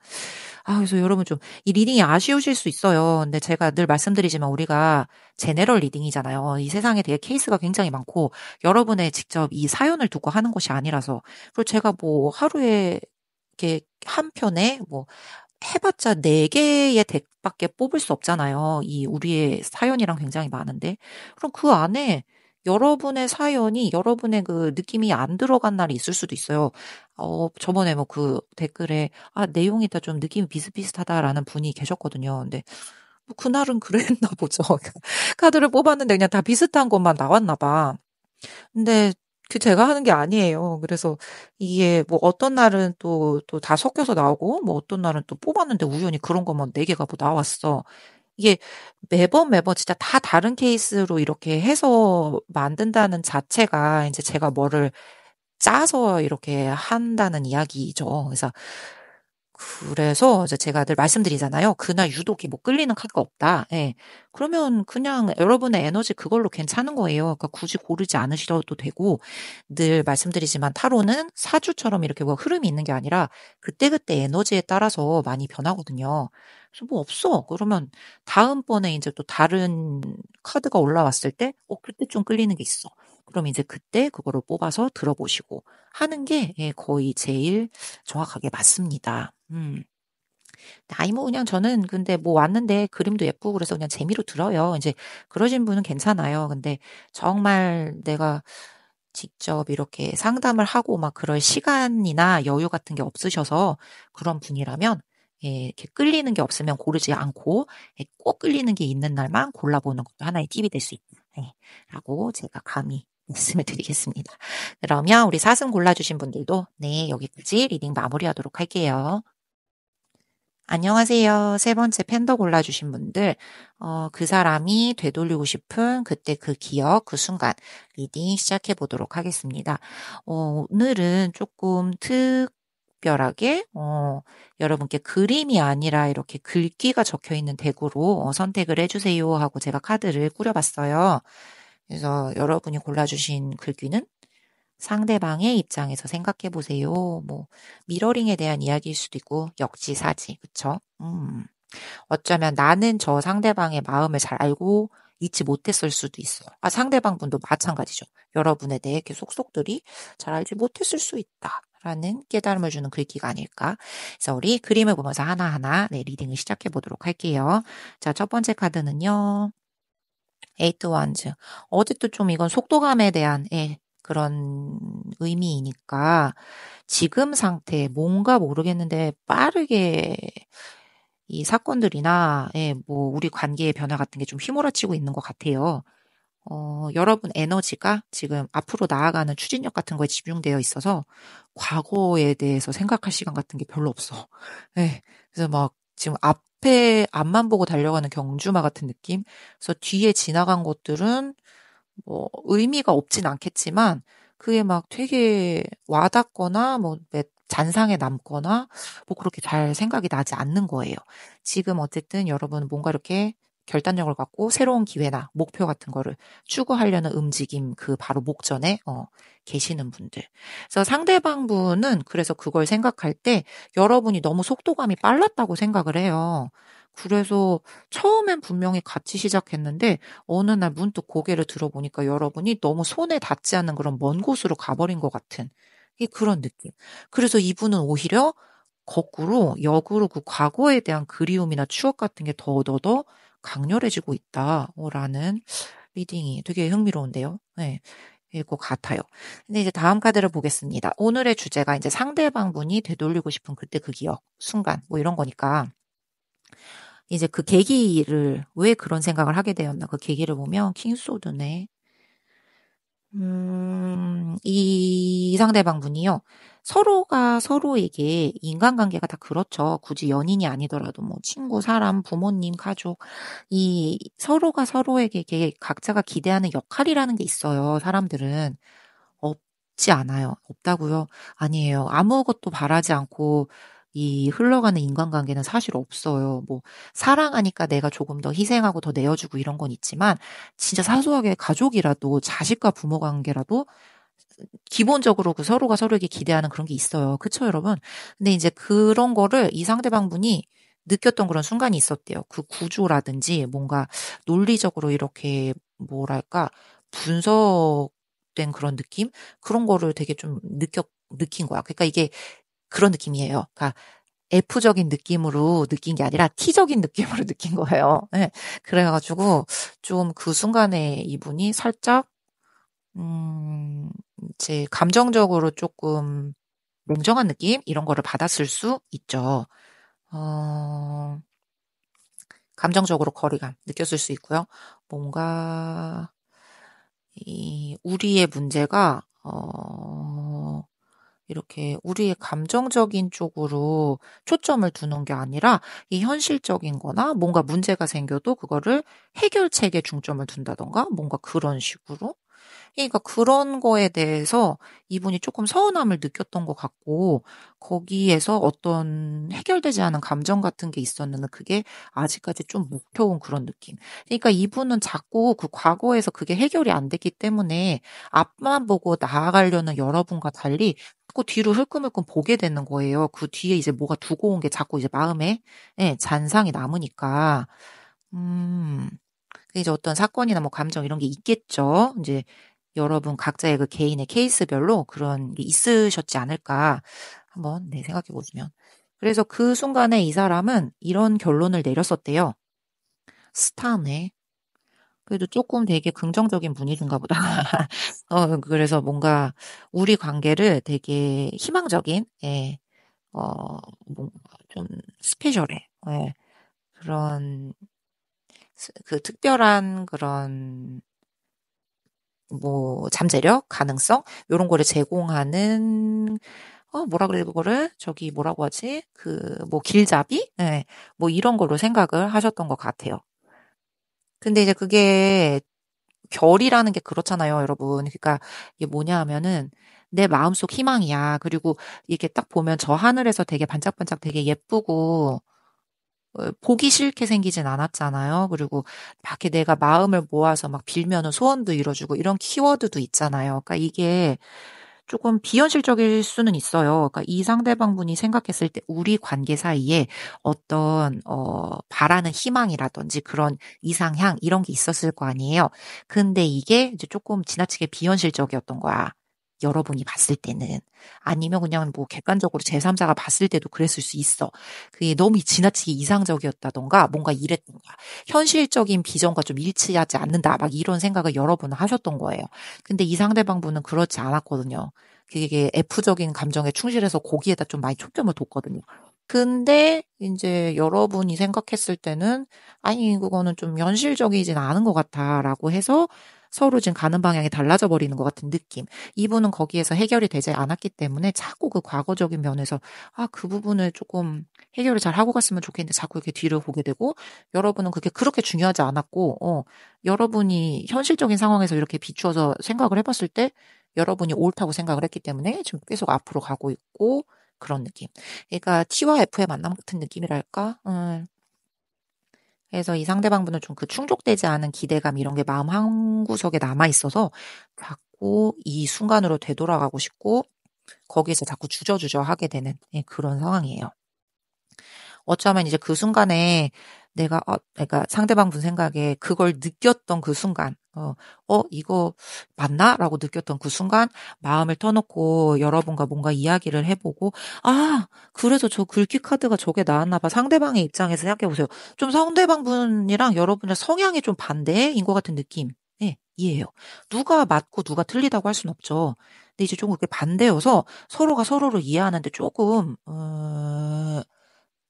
그래서 여러분 좀 이 리딩이 아쉬우실 수 있어요. 근데 제가 늘 말씀드리지만 우리가 제네럴 리딩이잖아요. 이 세상에 되게 케이스가 굉장히 많고 여러분의 직접 이 사연을 두고 하는 것이 아니라서. 그리고 제가 뭐 하루에 이렇게 한 편에 뭐 해봤자 4개의 덱밖에 뽑을 수 없잖아요. 이 우리의 사연이랑 굉장히 많은데. 그럼 그 안에 여러분의 사연이 여러분의 그 느낌이 안 들어간 날이 있을 수도 있어요. 저번에 뭐 그 댓글에 내용이 다 좀 느낌이 비슷비슷하다라는 분이 계셨거든요. 근데 뭐 그날은 그랬나 보죠. 카드를 뽑았는데 그냥 다 비슷한 것만 나왔나 봐. 근데 제가 하는 게 아니에요. 그래서 이게 뭐 어떤 날은 또 다 섞여서 나오고, 뭐 어떤 날은 또 뽑았는데 우연히 그런 것만 4개가 뭐 나왔어. 이게 매번 진짜 다 다른 케이스로 이렇게 해서 만든다는 자체가 이제 제가 뭐를 짜서 이렇게 한다는 이야기죠. 그래서 이제 제가 늘 말씀드리잖아요. 그날 유독 뭐 끌리는 카드가 없다. 예. 그러면 그냥 여러분의 에너지 그걸로 괜찮은 거예요. 그러니까 굳이 고르지 않으셔도 되고, 늘 말씀드리지만 타로는 사주처럼 이렇게 뭐 흐름이 있는 게 아니라 그때그때 에너지에 따라서 많이 변하거든요. 그래서 뭐 없어. 그러면 다음번에 이제 또 다른 카드가 올라왔을 때, 그때 좀 끌리는 게 있어. 그럼 이제 그때 그거를 뽑아서 들어보시고 하는 게 거의 제일 정확하게 맞습니다. 아니, 뭐, 그냥 저는 근데 뭐 왔는데 그림도 예쁘고 그래서 그냥 재미로 들어요. 이제 그러신 분은 괜찮아요. 근데 정말 내가 직접 이렇게 상담을 하고 막 그럴 시간이나 여유 같은 게 없으셔서 그런 분이라면, 이렇게 끌리는 게 없으면 고르지 않고, 꼭 끌리는 게 있는 날만 골라보는 것도 하나의 팁이 될 수 있다. 라고 제가 감히 말씀을 드리겠습니다. 그러면 우리 사슴 골라주신 분들도 네, 여기까지 리딩 마무리하도록 할게요. 안녕하세요. 세 번째 팬더 골라주신 분들, 그 사람이 되돌리고 싶은 그때 그 기억, 그 순간, 리딩 시작해 보도록 하겠습니다. 오늘은 조금 특별하게, 여러분께 그림이 아니라 이렇게 글귀가 적혀 있는 덱으로 선택을 해주세요 하고 제가 카드를 꾸려봤어요. 그래서 여러분이 골라주신 글귀는 상대방의 입장에서 생각해 보세요. 뭐 미러링에 대한 이야기일 수도 있고 역지사지, 그쵸? 어쩌면 나는 저 상대방의 마음을 잘 알고 잊지 못했을 수도 있어요. 상대방 분도 마찬가지죠. 여러분에 대해 이렇게 속속들이 잘 알지 못했을 수 있다. 라는 깨달음을 주는 글귀가 아닐까. 그래서 우리 그림을 보면서 하나하나 리딩을 시작해 보도록 할게요. 자, 첫 번째 카드는요. 에이트 원즈. 어제도 좀 이건 속도감에 대한 그런 의미이니까 지금 상태 뭔가 모르겠는데 빠르게 이 사건들이나 뭐 우리 관계의 변화 같은 게 좀 휘몰아치고 있는 것 같아요. 여러분 에너지가 지금 앞으로 나아가는 추진력 같은 거에 집중되어 있어서 과거에 대해서 생각할 시간 같은 게 별로 없어. 그래서 막 지금 앞만 보고 달려가는 경주마 같은 느낌? 그래서 뒤에 지나간 것들은 뭐 의미가 없진 않겠지만 그게 막 되게 와닿거나 뭐 잔상에 남거나 뭐 그렇게 잘 생각이 나지 않는 거예요. 지금 어쨌든 여러분 뭔가 이렇게 결단력을 갖고 새로운 기회나 목표 같은 거를 추구하려는 움직임 그 바로 목전에 계시는 분들. 그래서 상대방 분은 그래서 그걸 생각할 때 여러분이 너무 속도감이 빨랐다고 생각을 해요. 그래서 처음엔 분명히 같이 시작했는데 어느 날 문득 고개를 들어보니까 여러분이 너무 손에 닿지 않는 그런 먼 곳으로 가버린 것 같은 그런 느낌. 그래서 이분은 오히려 거꾸로 역으로 그 과거에 대한 그리움이나 추억 같은 게 더더더 강렬해지고 있다라는 리딩이 되게 흥미로운데요. 네. 일 것 같아요. 근데 이제 다음 카드를 보겠습니다. 오늘의 주제가 이제 상대방 분이 되돌리고 싶은 그때 그 기억, 순간, 뭐 이런 거니까. 이제 그 계기를, 왜 그런 생각을 하게 되었나, 그 계기를 보면, 킹소드네. 이 상대방 분이요. 서로가 서로에게 인간관계가 다 그렇죠. 굳이 연인이 아니더라도 뭐 친구, 사람, 부모님, 가족. 이 서로가 서로에게 각자가 기대하는 역할이라는 게 있어요. 사람들은. 없지 않아요. 없다고요? 아니에요. 아무것도 바라지 않고 이 흘러가는 인간관계는 사실 없어요. 뭐 사랑하니까 내가 조금 더 희생하고 더 내어 주고 이런 건 있지만 진짜 사소하게 가족이라도 자식과 부모 관계라도 기본적으로 그 서로가 서로에게 기대하는 그런 게 있어요. 그쵸, 여러분? 근데 이제 그런 거를 이 상대방분이 느꼈던 그런 순간이 있었대요. 그 구조라든지 뭔가 논리적으로 이렇게 뭐랄까 분석된 그런 느낌? 그런 거를 되게 좀 느낀 거야. 그러니까 이게 그런 느낌이에요. 그러니까 F적인 느낌으로 느낀 게 아니라 T적인 느낌으로 느낀 거예요. 예. 그래가지고 좀 그 순간에 이분이 살짝 음, 이제 감정적으로 조금 냉정한 느낌? 이런 거를 받았을 수 있죠. 어, 감정적으로 거리감 느꼈을 수 있고요. 뭔가, 우리의 문제가, 이렇게 우리의 감정적인 쪽으로 초점을 두는 게 아니라 이 현실적인 거나 뭔가 문제가 생겨도 그거를 해결책에 중점을 둔다던가 뭔가 그런 식으로 그러니까 그런 거에 대해서 이분이 조금 서운함을 느꼈던 것 같고 거기에서 어떤 해결되지 않은 감정 같은 게 있었는데 그게 아직까지 좀 묵혀온 그런 느낌. 그러니까 이분은 자꾸 그 과거에서 그게 해결이 안 됐기 때문에 앞만 보고 나아가려는 여러분과 달리 자꾸 뒤로 흘끔흘끔 보게 되는 거예요. 그 뒤에 이제 뭐가 두고 온 게 자꾸 이제 마음에 예, 잔상이 남으니까. 음. 이제 어떤 사건이나 뭐 감정 이런 게 있겠죠. 이제 여러분 각자의 그 개인의 케이스별로 그런 게 있으셨지 않을까 한번 네, 생각해 보시면. 그래서 그 순간에 이 사람은 이런 결론을 내렸었대요. 스타네. 그래도 조금 되게 긍정적인 분이신가 보다. 그래서 뭔가 우리 관계를 되게 희망적인, 예, 뭔가 좀 스페셜해. 예, 그런, 그 특별한 그런 뭐 잠재력, 가능성 요런 거를 제공하는 뭐라 그래 그거를 저기 뭐라고 하지? 그 뭐 길잡이? 예. 뭐 이런 걸로 생각을 하셨던 것 같아요. 근데 이제 그게 결이라는 게 그렇잖아요, 여러분. 그러니까 이게 뭐냐 하면은 내 마음속 희망이야. 그리고 이게 딱 보면 저 하늘에서 되게 반짝반짝 되게 예쁘고 보기 싫게 생기진 않았잖아요. 그리고 막 이렇게 내가 마음을 모아서 막 빌면은 소원도 이뤄주고 이런 키워드도 있잖아요. 그러니까 이게 조금 비현실적일 수는 있어요. 그러니까 이 상대방 분이 생각했을 때 우리 관계 사이에 어떤 바라는 희망이라든지 그런 이상향 이런 게 있었을 거 아니에요. 근데 이게 이제 조금 지나치게 비현실적이었던 거야. 여러분이 봤을 때는. 아니면 그냥 뭐 객관적으로 제3자가 봤을 때도 그랬을 수 있어. 그게 너무 지나치게 이상적이었다던가 뭔가 이랬던 거야. 현실적인 비전과 좀 일치하지 않는다. 막 이런 생각을 여러분은 하셨던 거예요. 근데 이 상대방 분은 그렇지 않았거든요. 그게 F적인 감정에 충실해서 거기에다 좀 많이 초점을 뒀거든요. 근데 이제 여러분이 생각했을 때는 아니 그거는 좀 현실적이진 않은 것 같아라고 해서 서로 지금 가는 방향이 달라져 버리는 것 같은 느낌. 이분은 거기에서 해결이 되지 않았기 때문에 자꾸 그 과거적인 면에서 그 부분을 조금 해결을 잘 하고 갔으면 좋겠는데 자꾸 이렇게 뒤를 보게 되고 여러분은 그게 그렇게 중요하지 않았고 여러분이 현실적인 상황에서 이렇게 비추어서 생각을 해봤을 때 여러분이 옳다고 생각을 했기 때문에 지금 계속 앞으로 가고 있고 그런 느낌. 그러니까 T와 F의 만남 같은 느낌이랄까? 그래서 이 상대방분은 좀 그 충족되지 않은 기대감 이런 게 마음 한구석에 남아 있어서 자꾸 이 순간으로 되돌아가고 싶고 거기에서 자꾸 주저주저 하게 되는 그런 상황이에요. 어쩌면 이제 그 순간에 내가 그러니까 상대방 분 생각에 그걸 느꼈던 그 순간 이거 맞나?라고 느꼈던 그 순간 마음을 터놓고 여러분과 뭔가 이야기를 해보고 그래서 저 글귀 카드가 저게 나왔나 봐. 상대방의 입장에서 생각해 보세요. 좀 상대방 분이랑 여러분의 성향이 좀 반대인 것 같은 느낌. 네, 이해해요. 누가 맞고 누가 틀리다고 할 수는 없죠. 근데 이제 좀 그렇게 반대여서 서로가 서로를 이해하는데 조금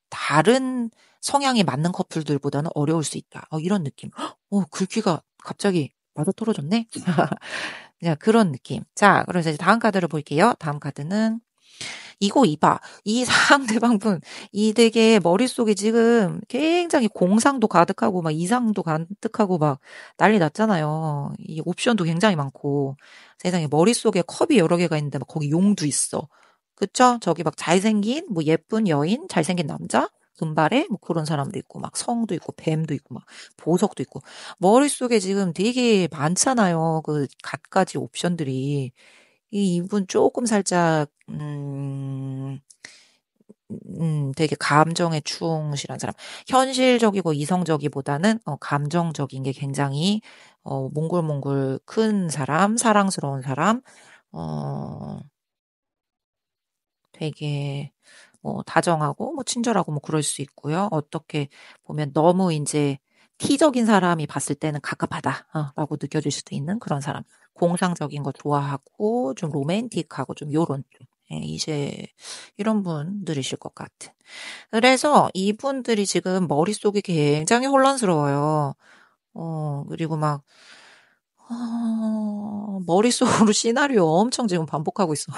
다른 성향이 맞는 커플들보다는 어려울 수 있다. 이런 느낌. 글귀가 갑자기 맞아떨어졌네? 그냥 그런 느낌. 자, 그래서 이제 다음 카드를 볼게요. 다음 카드는 이거 이봐. 이 상대방분, 이 되게 머릿속에 지금 굉장히 공상도 가득하고, 막 이상도 가득하고, 막 난리 났잖아요. 이 옵션도 굉장히 많고, 세상에 머릿속에 컵이 여러 개가 있는데, 막 거기 용도 있어. 그쵸? 저기 막 잘생긴, 뭐 예쁜 여인, 잘생긴 남자? 금발에 뭐 그런 사람도 있고 막 성도 있고 뱀도 있고 막 보석도 있고 머릿속에 지금 되게 많잖아요. 그 갖가지 옵션들이. 이분 조금 살짝 되게 감정에 충실한 사람. 현실적이고 이성적이보다는 감정적인 게 굉장히 몽골몽골 큰 사람, 사랑스러운 사람, 어, 되게 다정하고 뭐 친절하고 뭐 그럴 수 있고요. 어떻게 보면 너무 이제 T적인 사람이 봤을 때는 갑갑하다 라고 느껴질 수도 있는 그런 사람. 공상적인 거 좋아하고 좀 로맨틱하고 좀 요런 쪽. 예, 이제 이런 분들이실 것 같은. 그래서 이분들이 지금 머릿속이 굉장히 혼란스러워요. 그리고 막 머릿속으로 시나리오 엄청 지금 반복하고 있어.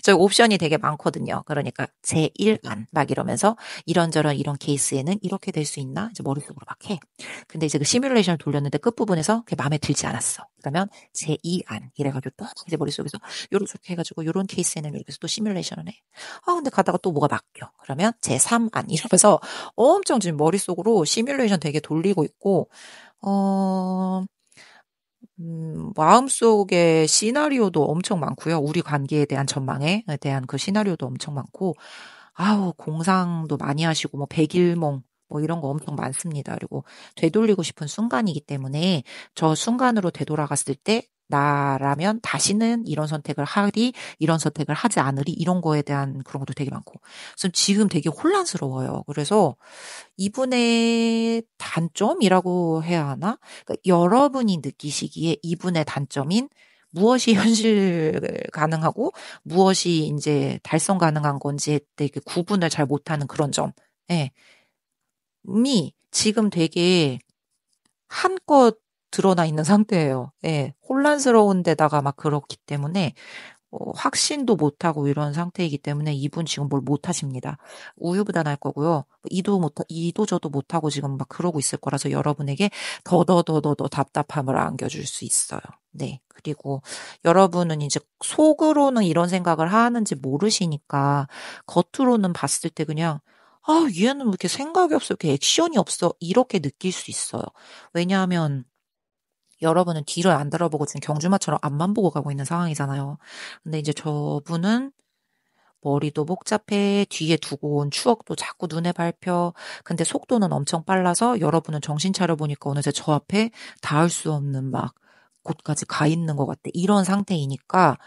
저희 옵션이 되게 많거든요. 그러니까 제1안 막 이러면서 이런저런 이런 케이스에는 이렇게 될 수 있나? 이제 머릿속으로 막 해. 근데 이제 그 시뮬레이션을 돌렸는데 끝부분에서 그게 마음에 들지 않았어. 그러면 제2안 이래가지고 또 이제 머릿속에서 요렇게 해가지고 요런 케이스에는 이렇게 해서 또 시뮬레이션을 해. 근데 가다가 또 뭐가 바뀌어. 그러면 제3안 이러면서 엄청 지금 머릿속으로 시뮬레이션 되게 돌리고 있고 어, 마음속에 시나리오도 엄청 많고요. 우리 관계에 대한 전망에 대한 그 시나리오도 엄청 많고, 아우, 공상도 많이 하시고, 뭐, 백일몽, 뭐, 이런 거 엄청 많습니다. 그리고 되돌리고 싶은 순간이기 때문에 저 순간으로 되돌아갔을 때, 나라면 다시는 이런 선택을 하리, 이런 선택을 하지 않으리, 이런 거에 대한 그런 것도 되게 많고. 그래서 지금 되게 혼란스러워요. 그래서 이분의 단점이라고 해야 하나? 그러니까 여러분이 느끼시기에 이분의 단점인 무엇이 현실 가능하고 무엇이 이제 달성 가능한 건지에 대해 그 구분을 잘 못하는 그런 점. 예. 이 지금 되게 한껏 드러나 있는 상태예요. 예. 혼란스러운 데다가 막 그렇기 때문에 확신도 못하고 이런 상태이기 때문에 이분 지금 뭘 못하십니다. 우유부단할 거고요. 이도 저도 못하고 지금 막 그러고 있을 거라서 여러분에게 더더더더더 답답함을 안겨줄 수 있어요. 네. 그리고 여러분은 이제 속으로는 이런 생각을 하는지 모르시니까 겉으로는 봤을 때 그냥 얘는 왜 이렇게 생각이 없어, 이렇게 액션이 없어, 이렇게 느낄 수 있어요. 왜냐하면 여러분은 뒤를 안 돌아보고 지금 경주마처럼 앞만 보고 가고 있는 상황이잖아요. 근데 이제 저분은 머리도 복잡해, 뒤에 두고 온 추억도 자꾸 눈에 밟혀. 근데 속도는 엄청 빨라서 여러분은 정신 차려보니까 어느새 저 앞에 닿을 수 없는 막 곳까지 가 있는 것 같아. 이런 상태이니까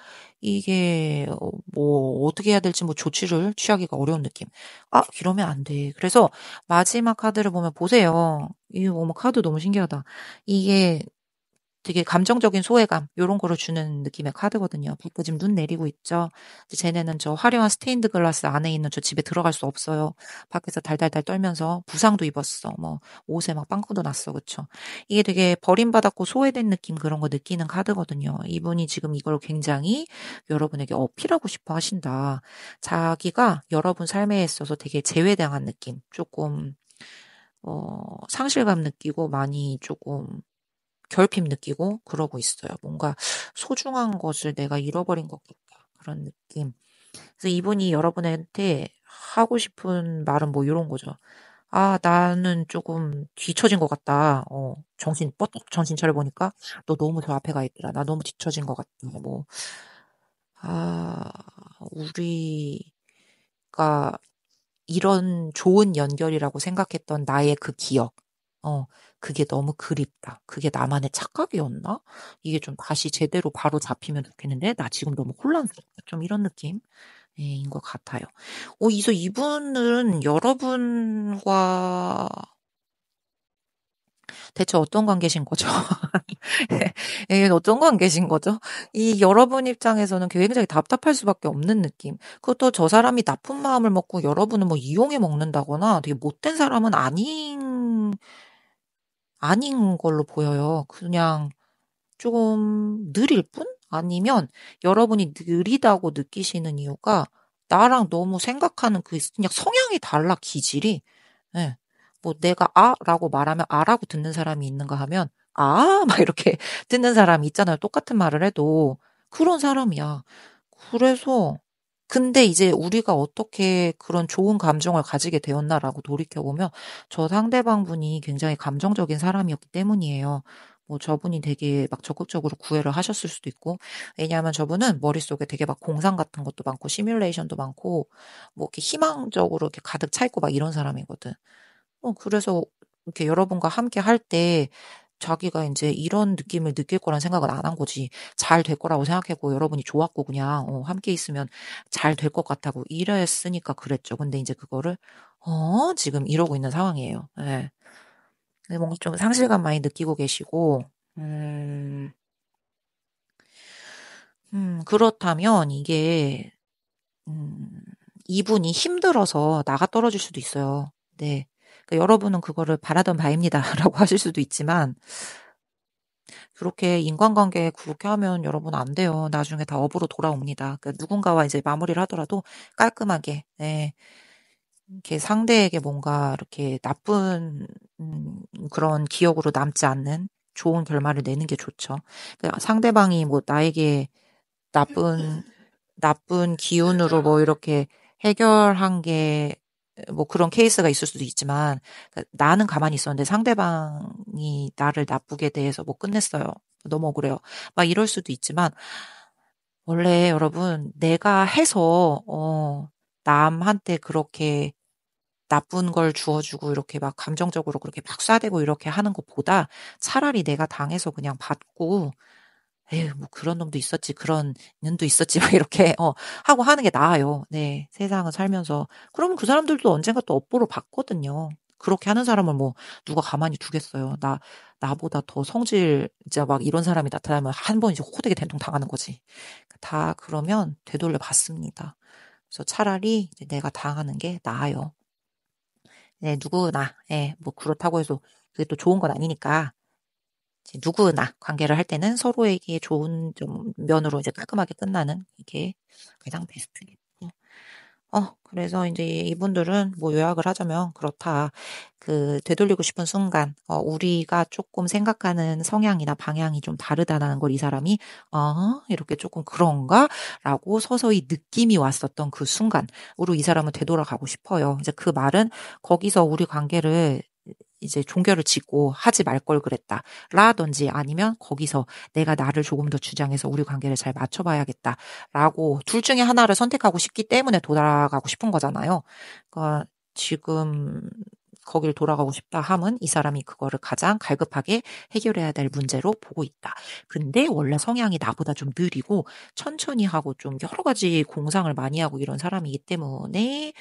이게 뭐 어떻게 해야 될지 뭐 조치를 취하기가 어려운 느낌. 이러면 안 돼. 그래서 마지막 카드를 보면 보세요. 이 어머 카드 너무 신기하다. 이게 되게 감정적인 소외감 요런 거를 주는 느낌의 카드거든요. 밖에 지금 눈 내리고 있죠. 이제 쟤네는 저 화려한 스테인드 글라스 안에 있는 저 집에 들어갈 수 없어요. 밖에서 달달달 떨면서 부상도 입었어. 뭐 옷에 막 빵꾸도 났어. 그쵸? 이게 되게 버림받았고 소외된 느낌 그런 거 느끼는 카드거든요. 이분이 지금 이걸 굉장히 여러분에게 어필하고 싶어 하신다. 자기가 여러분 삶에 있어서 되게 제외당한 느낌. 조금 상실감 느끼고 많이 조금 결핍 느끼고 그러고 있어요. 뭔가 소중한 것을 내가 잃어버린 것 같다. 그런 느낌. 그래서 이분이 여러분한테 하고 싶은 말은 뭐 이런 거죠. 나는 조금 뒤처진 것 같다. 정신 차려보니까 너 너무 저 앞에 가 있더라. 나 너무 뒤처진 것 같다. 뭐, 아, 우리가 이런 좋은 연결이라고 생각했던 나의 그 기억. 그게 너무 그립다. 그게 나만의 착각이었나? 이게 좀 다시 제대로 바로 잡히면 좋겠는데, 나 지금 너무 혼란스럽다. 좀 이런 느낌. 예, 인것 같아요. 이서 이분은 여러분과 대체 어떤 관계신 거죠? 예, 어떤 관계신 거죠? 이 여러분 입장에서는 굉장히 답답할 수밖에 없는 느낌. 그것도 저 사람이 나쁜 마음을 먹고 여러분은 뭐 이용해 먹는다거나 되게 못된 사람은 아닌 걸로 보여요. 그냥 조금 느릴 뿐? 아니면 여러분이 느리다고 느끼시는 이유가 나랑 너무 생각하는 그냥 성향이 달라, 기질이. 예. 뭐 내가 라고 말하면 라고 듣는 사람이 있는가 하면 막 이렇게 듣는 사람이 있잖아요. 똑같은 말을 해도. 그런 사람이야. 그래서 근데 이제 우리가 어떻게 그런 좋은 감정을 가지게 되었나라고 돌이켜보면 저 상대방 분이 굉장히 감정적인 사람이었기 때문이에요. 뭐 저분이 되게 막 적극적으로 구애를 하셨을 수도 있고, 왜냐하면 저분은 머릿속에 되게 막 공상 같은 것도 많고 시뮬레이션도 많고 뭐 이렇게 희망적으로 이렇게 가득 차 있고 막 이런 사람이거든. 그래서 이렇게 여러분과 함께 할 때 자기가 이제 이런 느낌을 느낄 거란 생각은 안 한 거지. 잘 될 거라고 생각했고 여러분이 좋았고 그냥 함께 있으면 잘 될 것 같다고 이랬으니까 그랬죠. 근데 이제 그거를 지금 이러고 있는 상황이에요. 예. 근데 뭔가 좀 상실감 많이 느끼고 계시고 음, 그렇다면 이게 음, 이분이 힘들어서 나가 떨어질 수도 있어요. 네. 그러니까 여러분은 그거를 바라던 바입니다라고 하실 수도 있지만 그렇게 인간관계 그렇게 하면 여러분 안 돼요. 나중에 다 업으로 돌아옵니다. 그러니까 누군가와 이제 마무리를 하더라도 깔끔하게, 네. 이렇게 상대에게 뭔가 이렇게 나쁜 그런 기억으로 남지 않는 좋은 결말을 내는 게 좋죠. 그러니까 상대방이 뭐 나에게 나쁜 나쁜 기운으로 뭐 이렇게 해결한 게 뭐 그런 케이스가 있을 수도 있지만 그러니까 나는 가만히 있었는데 상대방이 나를 나쁘게 대해서 뭐 끝냈어요. 너무 억울해요. 막 이럴 수도 있지만 원래 여러분 내가 해서 남한테 그렇게 나쁜 걸 주어주고 이렇게 막 감정적으로 그렇게 막 쏴대고 이렇게 하는 것보다 차라리 내가 당해서 그냥 받고 에휴, 뭐 그런 놈도 있었지, 그런 년도 있었지, 막 이렇게, 하고 하는 게 나아요. 네, 세상을 살면서. 그러면 그 사람들도 언젠가 또 업보를 받거든요. 그렇게 하는 사람을 뭐, 누가 가만히 두겠어요. 나보다 더 성질, 진짜 막 이런 사람이 나타나면 한 번 이제 호되게 된통 당하는 거지. 다 그러면 되돌려 받습니다. 그래서 차라리 이제 내가 당하는 게 나아요. 네, 누구나, 예, 뭐 그렇다고 해서 그게 또 좋은 건 아니니까. 이제 누구나 관계를 할 때는 서로에게 좋은 좀 면으로 이제 깔끔하게 끝나는 이게 가장 베스트겠고. 그래서 이제 이분들은 뭐 요약을 하자면 그렇다. 되돌리고 싶은 순간, 우리가 조금 생각하는 성향이나 방향이 좀 다르다는 걸 이 사람이, 이렇게 조금 그런가? 라고 서서히 느낌이 왔었던 그 순간으로 이 사람은 되돌아가고 싶어요. 이제 그 말은 거기서 우리 관계를 이제 종결을 짓고 하지 말 걸 그랬다. 라든지 아니면 거기서 내가 나를 조금 더 주장해서 우리 관계를 잘 맞춰봐야겠다. 라고 둘 중에 하나를 선택하고 싶기 때문에 돌아가고 싶은 거잖아요. 그러니까 지금 거기를 돌아가고 싶다 함은 이 사람이 그거를 가장 갈급하게 해결해야 될 문제로 보고 있다. 근데 원래 성향이 나보다 좀 느리고 천천히 하고 좀 여러 가지 공상을 많이 하고 이런 사람이기 때문에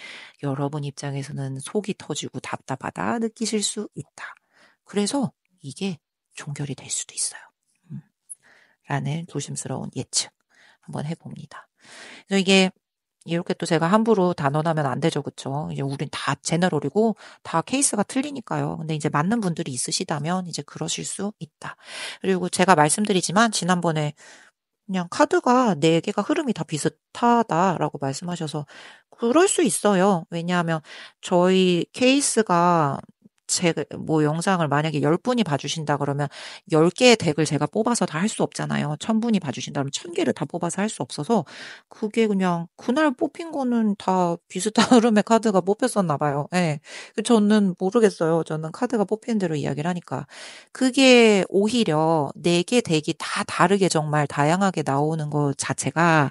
여러분 입장에서는 속이 터지고 답답하다 느끼실 수 있다. 그래서 이게 종결이 될 수도 있어요. 음, 라는 조심스러운 예측 한번 해봅니다. 그래서 이게 이렇게 또 제가 함부로 단언하면 안 되죠. 그쵸? 이제 우린 다 제너럴이고 다 케이스가 틀리니까요. 근데 이제 맞는 분들이 있으시다면 이제 그러실 수 있다. 그리고 제가 말씀드리지만 지난번에 그냥 카드가 네 개가 흐름이 다 비슷하다라고 말씀하셔서 그럴 수 있어요. 왜냐하면 저희 케이스가 제 뭐 영상을 만약에 10분이 봐주신다 그러면 10개의 덱을 제가 뽑아서 다 할 수 없잖아요. 1000분이 봐주신다 그러면 1000개를 다 뽑아서 할 수 없어서 그게 그냥 그날 뽑힌 거는 다 비슷한 흐름의 카드가 뽑혔었나 봐요. 예. 저는 모르겠어요. 저는 카드가 뽑힌 대로 이야기를 하니까. 그게 오히려 4개 덱이 다 다르게 정말 다양하게 나오는 것 자체가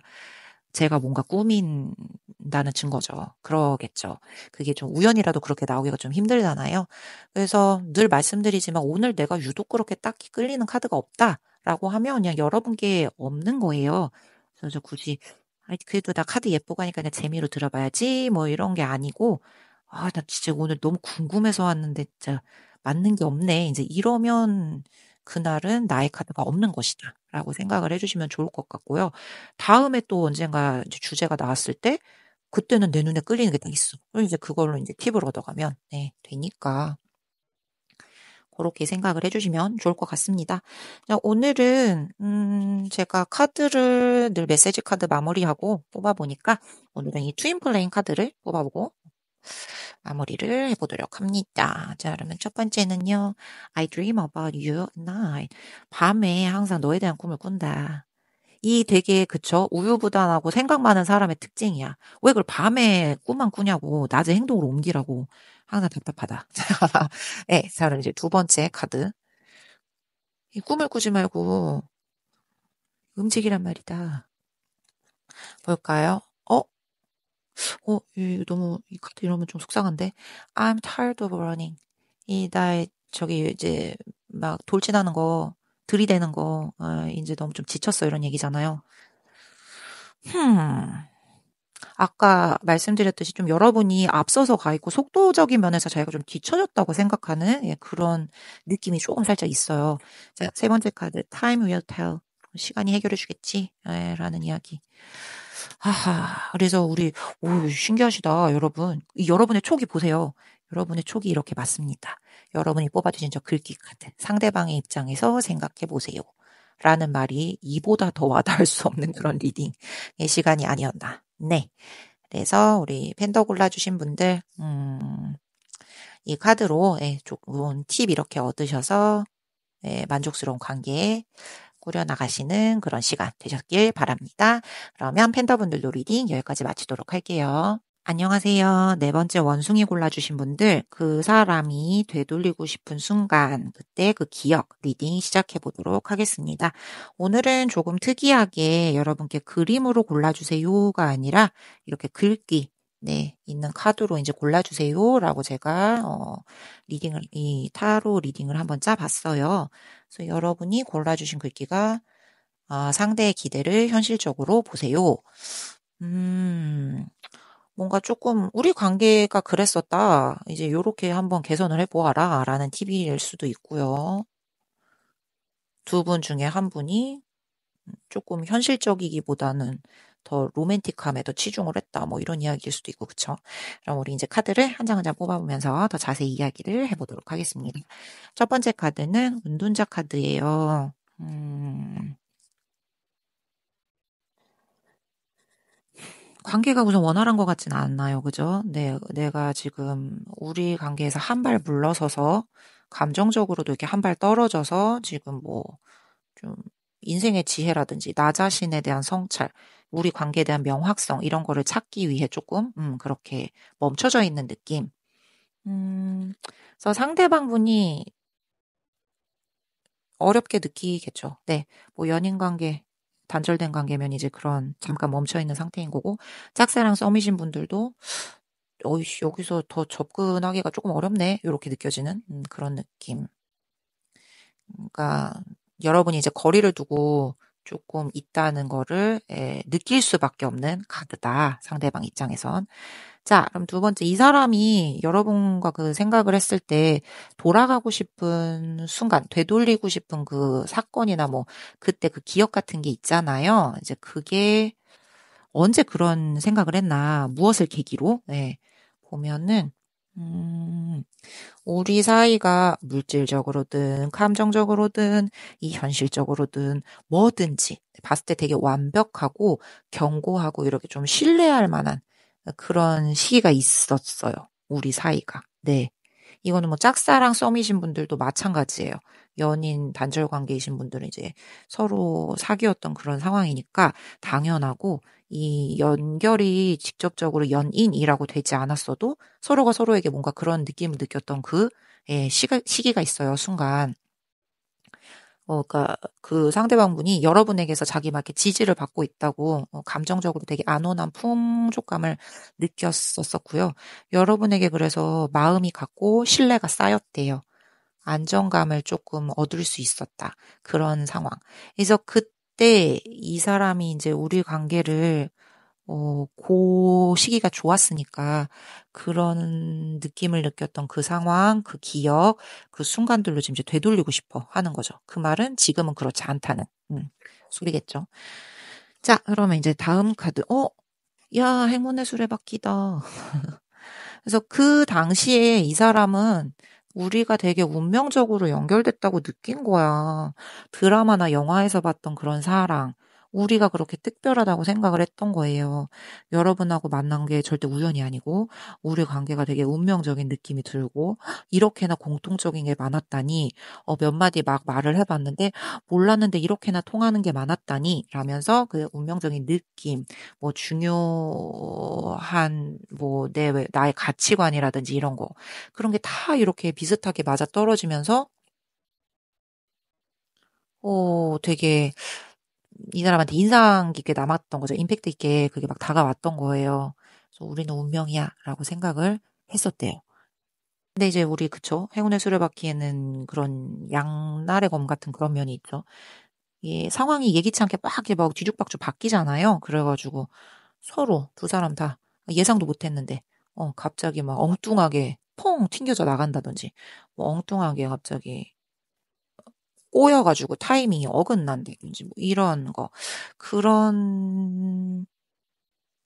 제가 뭔가 꾸민다는 증거죠. 그러겠죠. 그게 좀 우연이라도 그렇게 나오기가 좀 힘들잖아요. 그래서 늘 말씀드리지만 오늘 내가 유독 그렇게 딱히 끌리는 카드가 없다라고 하면 그냥 여러분께 없는 거예요. 그래서 굳이 그래도 나 카드 예쁘고 하니까 그냥 재미로 들어봐야지 뭐 이런 게 아니고 나 진짜 오늘 너무 궁금해서 왔는데 진짜 맞는 게 없네. 이제 이러면 그날은 나의 카드가 없는 것이다. 라고 생각을 해주시면 좋을 것 같고요. 다음에 또 언젠가 이제 주제가 나왔을 때 그때는 내 눈에 끌리는 게 딱 있어. 그럼 이제 그걸로 이제 팁을 얻어가면 네, 되니까 그렇게 생각을 해주시면 좋을 것 같습니다. 자, 오늘은 제가 카드를 늘 메시지 카드 마무리하고 뽑아보니까 오늘은 이 트윈 플레인 카드를 뽑아보고 마무리를 해보도록 합니다. 자, 그러면 첫 번째는요. I dream about you at night. 밤에 항상 너에 대한 꿈을 꾼다. 이 되게 그쵸? 우유부단하고 생각 많은 사람의 특징이야. 왜 그걸 밤에 꿈만 꾸냐고 낮에 행동으로 옮기라고. 항상 답답하다. 네, 자, 그럼 이제 두 번째 카드. 이 꿈을 꾸지 말고 움직이란 말이다. 볼까요? 이 카드 이러면 좀 속상한데? I'm tired of running. 나의, 이제, 막 돌진하는 거, 들이대는 거, 이제 너무 좀 지쳤어, 이런 얘기잖아요. 아까 말씀드렸듯이 좀 여러분이 앞서서 가 있고 속도적인 면에서 자기가 좀 뒤처졌다고 생각하는 그런 느낌이 조금 살짝 있어요. 자, 세 번째 카드, Time will tell. 시간이 해결해 주겠지? 라는 이야기. 그래서 신기하시다, 여러분. 여러분의 촉이 보세요. 여러분의 촉이 이렇게 맞습니다. 여러분이 뽑아주신 저 글귀 카드. 상대방의 입장에서 생각해 보세요. 라는 말이 이보다 더 와닿을 수 없는 그런 리딩의 시간이 아니었나. 네. 그래서 우리 팬더 골라주신 분들, 이 카드로 좋은 팁 이렇게 얻으셔서 만족스러운 관계 꾸려나가시는 그런 시간 되셨길 바랍니다. 그러면 팬더분들도 리딩 여기까지 마치도록 할게요. 안녕하세요. 네 번째 원숭이 골라주신 분들, 그 사람이 되돌리고 싶은 순간, 그때 그 기억, 리딩 시작해 보도록 하겠습니다. 오늘은 조금 특이하게 여러분께 그림으로 골라주세요가 아니라 이렇게 글귀, 있는 카드로 이제 골라주세요라고 제가, 이 타로 리딩을 한번 짜봤어요. 그래서 여러분이 골라주신 글귀가, 상대의 기대를 현실적으로 보세요. 뭔가 조금 우리 관계가 그랬었다. 이제 요렇게 한번 개선을 해보아라 라는 팁일 수도 있고요. 두 분 중에 한 분이 조금 현실적이기보다는 더 로맨틱함에 더 치중을 했다. 뭐 이런 이야기일 수도 있고, 그쵸? 그럼 우리 이제 카드를 한 장 한 장 뽑아보면서 더 자세히 이야기를 해보도록 하겠습니다. 첫 번째 카드는 운둔자 카드예요. 관계가 우선 원활한 것 같진 않나요, 그죠? 네, 내가 지금 우리 관계에서 한 발 물러서서 감정적으로도 이렇게 한 발 떨어져서 지금 뭐 좀 인생의 지혜라든지 나 자신에 대한 성찰, 우리 관계에 대한 명확성 이런 거를 찾기 위해 조금 그렇게 멈춰져 있는 느낌. 그래서 상대방 분이 어렵게 느끼겠죠. 네, 뭐 연인 관계 단절된 관계면 이제 그런 잠깐 멈춰 있는 상태인 거고 짝사랑 썸이신 분들도 어이씨, 여기서 더 접근하기가 조금 어렵네. 이렇게 느껴지는 그런 느낌. 그러니까 여러분이 이제 거리를 두고 조금 있다는 거를 느낄 수밖에 없는 카드다. 상대방 입장에선. 자, 그럼 두 번째, 이 사람이 여러분과 그 생각을 했을 때 돌아가고 싶은 순간, 되돌리고 싶은 그 사건이나 뭐 그때 그 기억 같은 게 있잖아요. 이제 그게 언제 그런 생각을 했나, 무엇을 계기로, 보면은, 우리 사이가 물질적으로든, 감정적으로든, 이 현실적으로든, 뭐든지, 봤을 때 되게 완벽하고, 견고하고, 이렇게 좀 신뢰할 만한 그런 시기가 있었어요. 우리 사이가. 네. 이거는 뭐 짝사랑 썸이신 분들도 마찬가지예요. 연인 단절 관계이신 분들은 이제 서로 사귀었던 그런 상황이니까 당연하고 이 연결이 직접적으로 연인이라고 되지 않았어도 서로가 서로에게 뭔가 그런 느낌을 느꼈던 시기가 있어요, 순간. 그러니까 그 상대방분이 여러분에게서 자기 막 이렇게 지지를 받고 있다고 감정적으로 되게 안온한 풍족감을 느꼈었고요. 여러분에게 그래서 마음이 갖고 신뢰가 쌓였대요. 안정감을 조금 얻을 수 있었다. 그런 상황. 그래서 그때 이 사람이 이제 우리 관계를 그 시기가 좋았으니까 그런 느낌을 느꼈던 그 상황, 그 기억, 그 순간들로 지금 이제 되돌리고 싶어 하는 거죠. 그 말은 지금은 그렇지 않다는 소리겠죠. 자, 그러면 이제 다음 카드. 야, 행운의 수레바퀴다. 그래서 그 당시에 이 사람은 우리가 되게 운명적으로 연결됐다고 느낀 거야. 드라마나 영화에서 봤던 그런 사랑. 우리가 그렇게 특별하다고 생각을 했던 거예요. 여러분하고 만난 게 절대 우연이 아니고, 우리 관계가 되게 운명적인 느낌이 들고, 이렇게나 공통적인 게 많았다니, 몇 마디 막 말을 해봤는데, 몰랐는데 이렇게나 통하는 게 많았다니, 라면서 그 운명적인 느낌, 뭐 중요한, 뭐 나의 가치관이라든지 이런 거. 그런 게 다 이렇게 비슷하게 맞아떨어지면서 되게 이 사람한테 인상 깊게 남았던 거죠. 임팩트 있게 그게 막 다가왔던 거예요. 그래서 우리는 운명이야라고 생각을 했었대요. 근데 이제 우리 그쵸? 행운의 수레바퀴에는 그런 양날의 검 같은 그런 면이 있죠. 이 상황이 예기치 않게 막 이렇게 막 뒤죽박죽 바뀌잖아요. 그래가지고 서로 두 사람 다 예상도 못했는데 갑자기 막 엉뚱하게 퐁 튕겨져 나간다든지 뭐 엉뚱하게 갑자기 꼬여가지고 타이밍이 어긋난다든지 뭐 이런 거 그런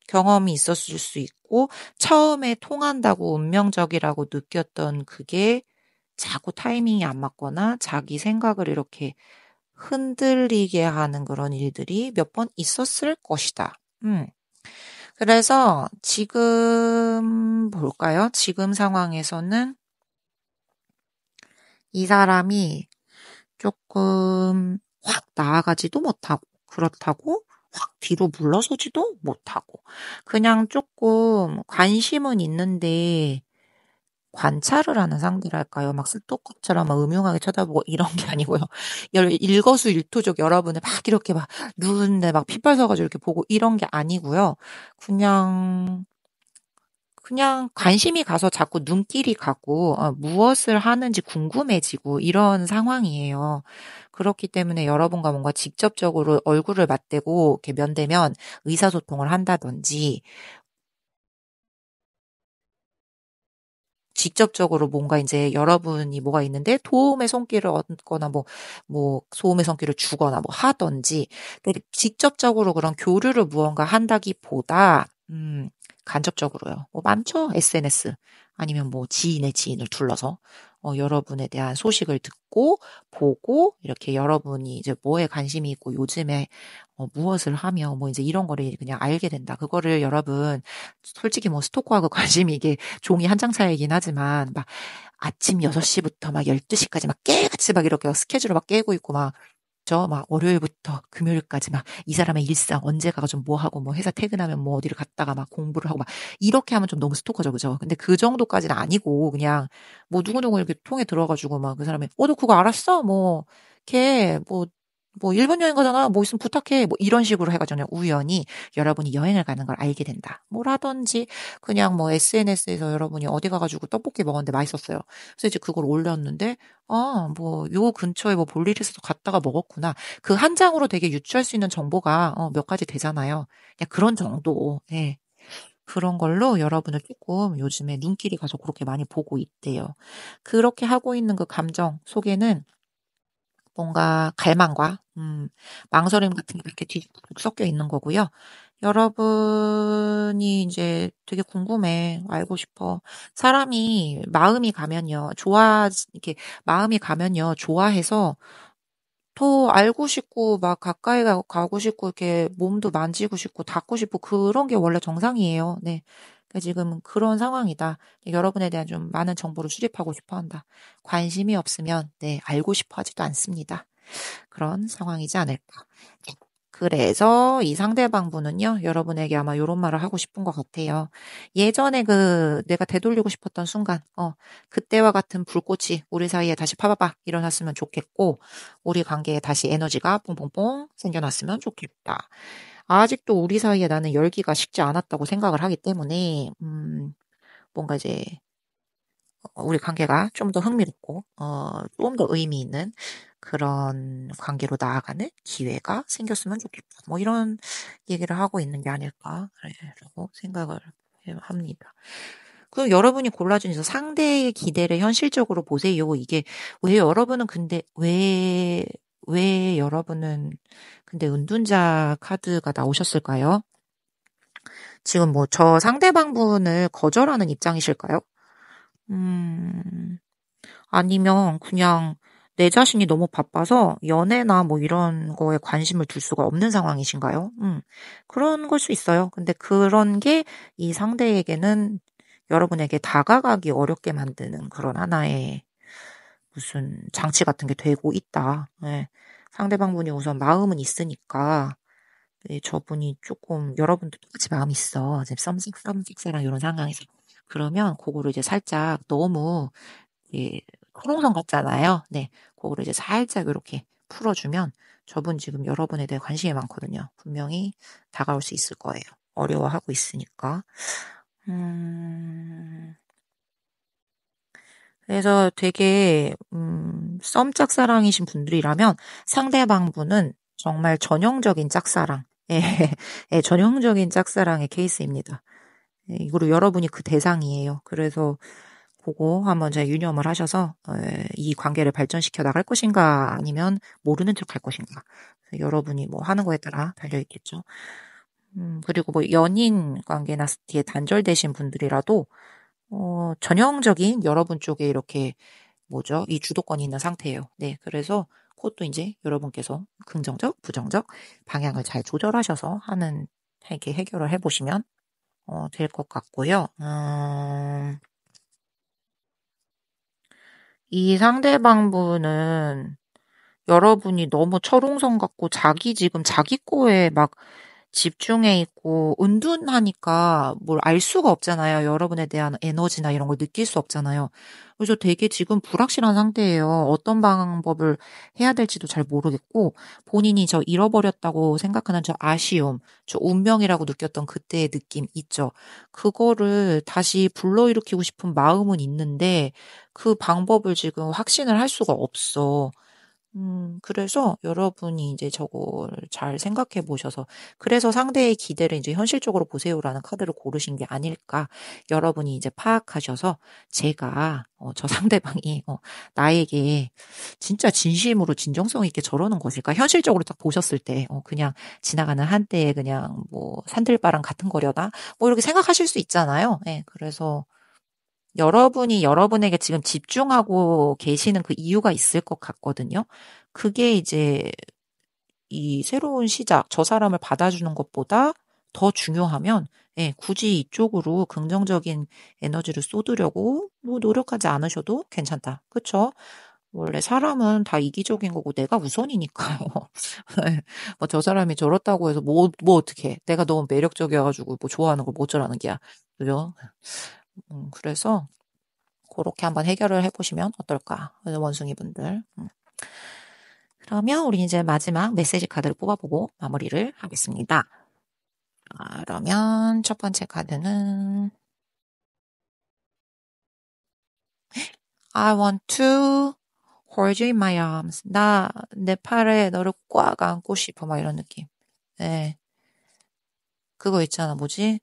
경험이 있었을 수 있고 처음에 통한다고 운명적이라고 느꼈던 그게 자꾸 타이밍이 안 맞거나 자기 생각을 이렇게 흔들리게 하는 그런 일들이 몇 번 있었을 것이다. 그래서 지금 볼까요? 지금 상황에서는 이 사람이 조금 확 나아가지도 못하고, 그렇다고 확 뒤로 물러서지도 못하고, 그냥 조금 관심은 있는데, 관찰을 하는 상대랄까요? 막 스토커처럼 막 음흉하게 쳐다보고 이런 게 아니고요. 일거수일투족 여러분을 막 이렇게 막 눈에 막 핏발 서가지고 이렇게 보고 이런 게 아니고요. 그냥 관심이 가서 자꾸 눈길이 가고 무엇을 하는지 궁금해지고 이런 상황이에요. 그렇기 때문에 여러분과 뭔가 직접적으로 얼굴을 맞대고 이렇게 면대면 의사소통을 한다든지 직접적으로 뭔가 이제 여러분이 뭐가 있는데 도움의 손길을 얻거나 소움의 손길을 주거나 뭐 하든지 근데 직접적으로 그런 교류를 무언가 한다기보다 간접적으로요. 뭐 많죠. SNS 아니면 뭐 지인의 지인을 둘러서 여러분에 대한 소식을 듣고 보고 이렇게 여러분이 이제 뭐에 관심이 있고 요즘에 무엇을 하며 뭐 이제 이런 거를 그냥 알게 된다. 그거를 여러분 솔직히 뭐 스토커하고 관심이 이게 종이 한 장 차이긴 하지만 막 아침 6시부터 막 12시까지 막 깨같이 막 이렇게 스케줄을 막 깨고 있고 막 막 월요일부터 금요일까지 막 이 사람의 일상 언제 가가 좀 뭐 하고 뭐 회사 퇴근하면 뭐 어디를 갔다가 막 공부를 하고 막 이렇게 하면 좀 너무 스토커죠, 그죠? 근데 그 정도까지는 아니고 그냥 뭐 누구누구 이렇게 통해 들어가지고 막 그 사람이 너 그거 알았어? 걔 일본 여행 가잖아. 뭐 있으면 부탁해. 뭐 이런 식으로 해가지고 그냥 우연히 여러분이 여행을 가는 걸 알게 된다. 뭐라든지 그냥 뭐 SNS에서 여러분이 어디 가가지고 떡볶이 먹었는데 맛있었어요. 그래서 이제 그걸 올렸는데 요 근처에 뭐 볼일 있어서 갔다가 먹었구나. 그 한 장으로 되게 유추할 수 있는 정보가 몇 가지 되잖아요. 그냥 그런 정도. 예. 그런 걸로 여러분을 조금 요즘에 눈길이 가서 그렇게 많이 보고 있대요. 그렇게 하고 있는 그 감정 속에는 뭔가 갈망과 망설임 같은 게 이렇게 뒤죽 섞여 있는 거고요. 여러분이 이제 되게 궁금해. 알고 싶어. 사람이 마음이 가면요. 이렇게 마음이 가면요. 좋아해서 더 알고 싶고 막 가까이 가고 싶고 이렇게 몸도 만지고 싶고 닿고 싶고 그런 게 원래 정상이에요. 네. 그러니까 지금 그런 상황이다. 여러분에 대한 좀 많은 정보를 수집하고 싶어 한다. 관심이 없으면 네, 알고 싶어 하지도 않습니다. 그런 상황이지 않을까. 네. 그래서 이 상대방분은요, 여러분에게 아마 이런 말을 하고 싶은 것 같아요. 예전에 내가 되돌리고 싶었던 순간, 그때와 같은 불꽃이 우리 사이에 다시 파바박 일어났으면 좋겠고, 우리 관계에 다시 에너지가 뽕뽕뽕 생겨났으면 좋겠다. 아직도 우리 사이에 나는 열기가 식지 않았다고 생각을 하기 때문에, 뭔가 이제 우리 관계가 좀 더 흥미롭고, 좀 더 의미 있는 그런 관계로 나아가는 기회가 생겼으면 좋겠다. 뭐 이런 얘기를 하고 있는 게 아닐까라고 생각을 합니다. 그럼 여러분이 골라준 상대의 기대를 현실적으로 보세요. 이게 왜 여러분은 근데 은둔자 카드가 나오셨을까요? 지금 뭐 저 상대방 분을 거절하는 입장이실까요? 음, 아니면 그냥 내 자신이 너무 바빠서 연애나 뭐 이런 거에 관심을 둘 수가 없는 상황이신가요? 그런 걸 수 있어요. 근데 그런 게 이 상대에게는 여러분에게 다가가기 어렵게 만드는 그런 하나의 무슨 장치 같은 게 되고 있다. 예. 상대방분이 우선 마음은 있으니까 저분이 조금 여러분도 똑같이 마음이 있어. 이제 썸식사랑 이런 상황에서. 그러면 그거를 이제 살짝 너무 예, 크롱성 같잖아요. 네. 그거를 이제 살짝 이렇게 풀어주면 저분 지금 여러분에 대해 관심이 많거든요. 분명히 다가올 수 있을 거예요. 어려워하고 있으니까. 음, 그래서 되게 썸짝사랑이신 분들이라면 상대방분은 정말 전형적인 짝사랑, 예, 예, 전형적인 짝사랑의 케이스입니다. 예, 이거로 여러분이 그 대상이에요. 그래서 그거 한번 잘 유념을 하셔서 이 관계를 발전시켜 나갈 것인가 아니면 모르는 척 할 것인가. 여러분이 뭐 하는 거에 따라 달려 있겠죠. 그리고 뭐 연인 관계나 뒤에 단절되신 분들이라도 전형적인 여러분 쪽에 이렇게 뭐죠? 이 주도권이 있는 상태예요. 네, 그래서 그것도 이제 여러분께서 긍정적, 부정적 방향을 잘 조절하셔서 하는 이렇게 해결을 해보시면 될 것 같고요. 이 상대방분은 여러분이 너무 철옹성 같고 지금 자기 거에 막 집중해 있고 은둔하니까 뭘 알 수가 없잖아요. 여러분에 대한 에너지나 이런 걸 느낄 수 없잖아요. 그래서 되게 지금 불확실한 상태예요. 어떤 방법을 해야 될지도 잘 모르겠고 본인이 저 잃어버렸다고 생각하는 저 아쉬움, 저 운명이라고 느꼈던 그때의 느낌 있죠. 그거를 다시 불러일으키고 싶은 마음은 있는데 그 방법을 지금 확신을 할 수가 없어. 그래서 여러분이 이제 저거를 잘 생각해 보셔서, 그래서 상대의 기대를 이제 현실적으로 보세요라는 카드를 고르신 게 아닐까. 여러분이 이제 파악하셔서, 제가, 저 상대방이, 나에게 진짜 진심으로 진정성 있게 저러는 것일까? 현실적으로 딱 보셨을 때, 그냥 지나가는 한때에 그냥 뭐, 산들바람 같은 거려나? 뭐 이렇게 생각하실 수 있잖아요. 예, 그래서, 여러분이 여러분에게 지금 집중하고 계시는 그 이유가 있을 것 같거든요. 그게 이제 이 새로운 시작, 저 사람을 받아주는 것보다 더 중요하면, 예, 굳이 이쪽으로 긍정적인 에너지를 쏟으려고 뭐 노력하지 않으셔도 괜찮다. 그쵸? 원래 사람은 다 이기적인 거고 내가 우선이니까요. 예, 뭐저 사람이 저렇다고 해서 뭐 어떻게 내가 너무 매력적이어가지고 뭐 좋아하는 걸 못 저라는 게야. 그죠? 그래서 그렇게 한번 해결을 해보시면 어떨까? 원숭이 분들. 그러면 우리 이제 마지막 메시지 카드를 뽑아보고 마무리를 하겠습니다. 그러면 첫 번째 카드는 I want to hold you in my arms. 나 내 팔에 너를 꽉 안고 싶어. 막 이런 느낌. 네. 그거 있잖아. 뭐지?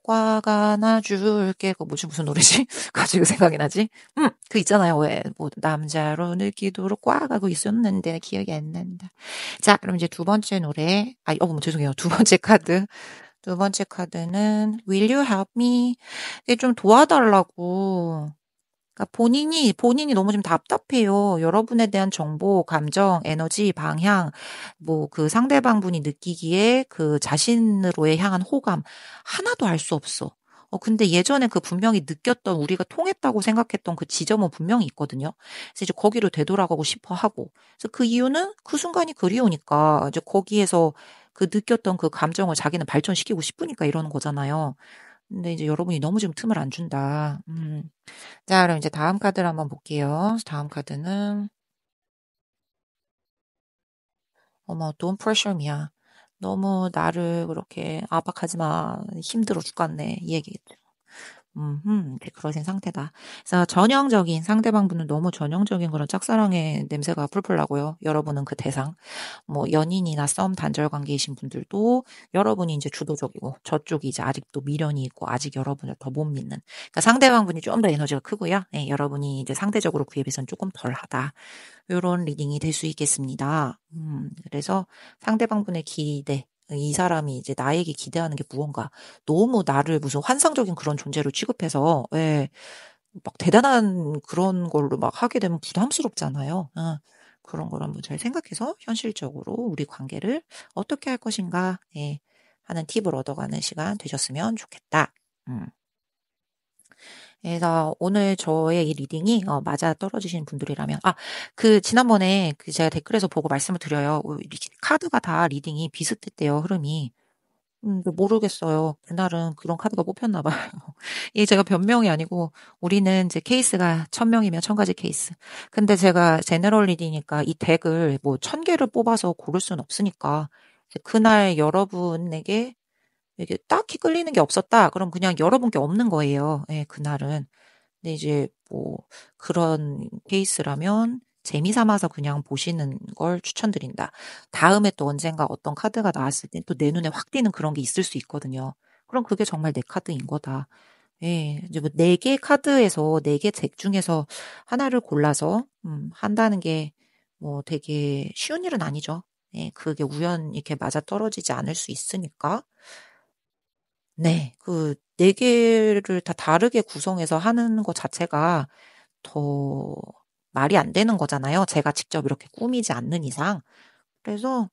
꽉 안아줄게. 그거 뭐지? 무슨 노래지? 갑자기 생각이 나지? 그 있잖아요. 왜, 뭐, 남자로 느끼도록 꽉 하고 있었는데, 기억이 안 난다. 자, 그럼 이제 두 번째 노래. 죄송해요. 두 번째 카드. 두 번째 카드는, Will you help me? 이게 좀 도와달라고. 그러니까 본인이 너무 좀 답답해요. 여러분에 대한 정보, 감정, 에너지, 방향, 뭐 그 상대방 분이 느끼기에 그 자신으로의 향한 호감, 하나도 알 수 없어. 근데 예전에 그 분명히 느꼈던 우리가 통했다고 생각했던 그 지점은 분명히 있거든요. 그래서 이제 거기로 되돌아가고 싶어 하고. 그래서 그 이유는 그 순간이 그리우니까 이제 거기에서 그 느꼈던 그 감정을 자기는 발전시키고 싶으니까 이러는 거잖아요. 근데 이제 여러분이 너무 지금 틈을 안 준다. 자, 그럼 이제 다음 카드를 한번 볼게요. 다음 카드는, don't pressure me야. 너무 나를 그렇게 압박하지 마. 힘들어 죽겠네. 이 얘기겠죠. 네, 그러신 상태다. 그래서 전형적인 상대방분은 너무 전형적인 그런 짝사랑의 냄새가 풀풀 나고요. 여러분은 그 대상. 뭐 연인이나 썸 단절 관계이신 분들도 여러분이 이제 주도적이고 저쪽이 이제 아직도 미련이 있고 아직 여러분을 더 못 믿는. 그러니까 상대방분이 좀 더 에너지가 크고요. 네, 여러분이 이제 상대적으로 그에 비해서는 조금 덜하다. 요런 리딩이 될 수 있겠습니다. 그래서 상대방분의 기대, 이 사람이 이제 나에게 기대하는 게 무언가 너무 나를 무슨 환상적인 그런 존재로 취급해서 예, 막 대단한 그런 걸로 막 하게 되면 부담스럽잖아요. 그런 걸 한번 잘 생각해서 현실적으로 우리 관계를 어떻게 할 것인가, 예, 하는 팁을 얻어가는 시간 되셨으면 좋겠다. 음. 그래서 오늘 저의 이 리딩이 맞아떨어지신 분들이라면, 지난번에 제가 댓글에서 보고 말씀을 드려요. 카드가 다 리딩이 비슷했대요, 흐름이. 근데 모르겠어요. 그날은 그런 카드가 뽑혔나 봐요. 이게 제가 변명이 아니고, 우리는 이제 케이스가 1000명이면 1000가지 케이스. 근데 제가 제너럴 리딩이니까 이 덱을 뭐 1000개를 뽑아서 고를 수는 없으니까, 이제 그날 여러분에게 이게 딱히 끌리는 게 없었다. 그럼 그냥 여러분께 없는 거예요. 예, 그날은. 근데 이제 뭐 그런 케이스라면 재미 삼아서 그냥 보시는 걸 추천드린다. 다음에 또 언젠가 어떤 카드가 나왔을 때 또 내 눈에 확 띄는 그런 게 있을 수 있거든요. 그럼 그게 정말 내 카드인 거다. 예, 이제 뭐 4개 카드에서 4개 덱 중에서 하나를 골라서 한다는 게 뭐 되게 쉬운 일은 아니죠. 예, 그게 우연 이렇게 맞아떨어지지 않을 수 있으니까. 네. 그 4 개를 다 다르게 구성해서 하는 것 자체가 더 말이 안 되는 거잖아요, 제가 직접 이렇게 꾸미지 않는 이상. 그래서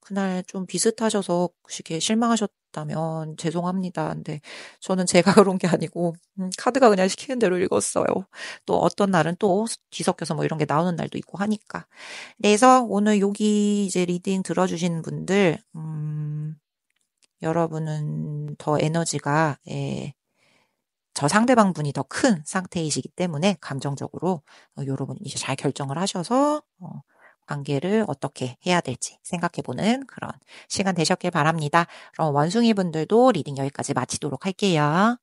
그날 좀 비슷하셔서 이렇게 실망하셨다면 죄송합니다. 근데 저는 제가 그런 게 아니고 카드가 그냥 시키는 대로 읽었어요. 또 어떤 날은 또 뒤섞여서 뭐 이런 게 나오는 날도 있고 하니까. 그래서 오늘 여기 이제 리딩 들어주신 분들 여러분은 더 에너지가, 예, 저 상대방 분이 더 큰 상태이시기 때문에 감정적으로 여러분이 이제 잘 결정을 하셔서 관계를 어떻게 해야 될지 생각해보는 그런 시간 되셨길 바랍니다. 그럼 원숭이 분들도 리딩 여기까지 마치도록 할게요.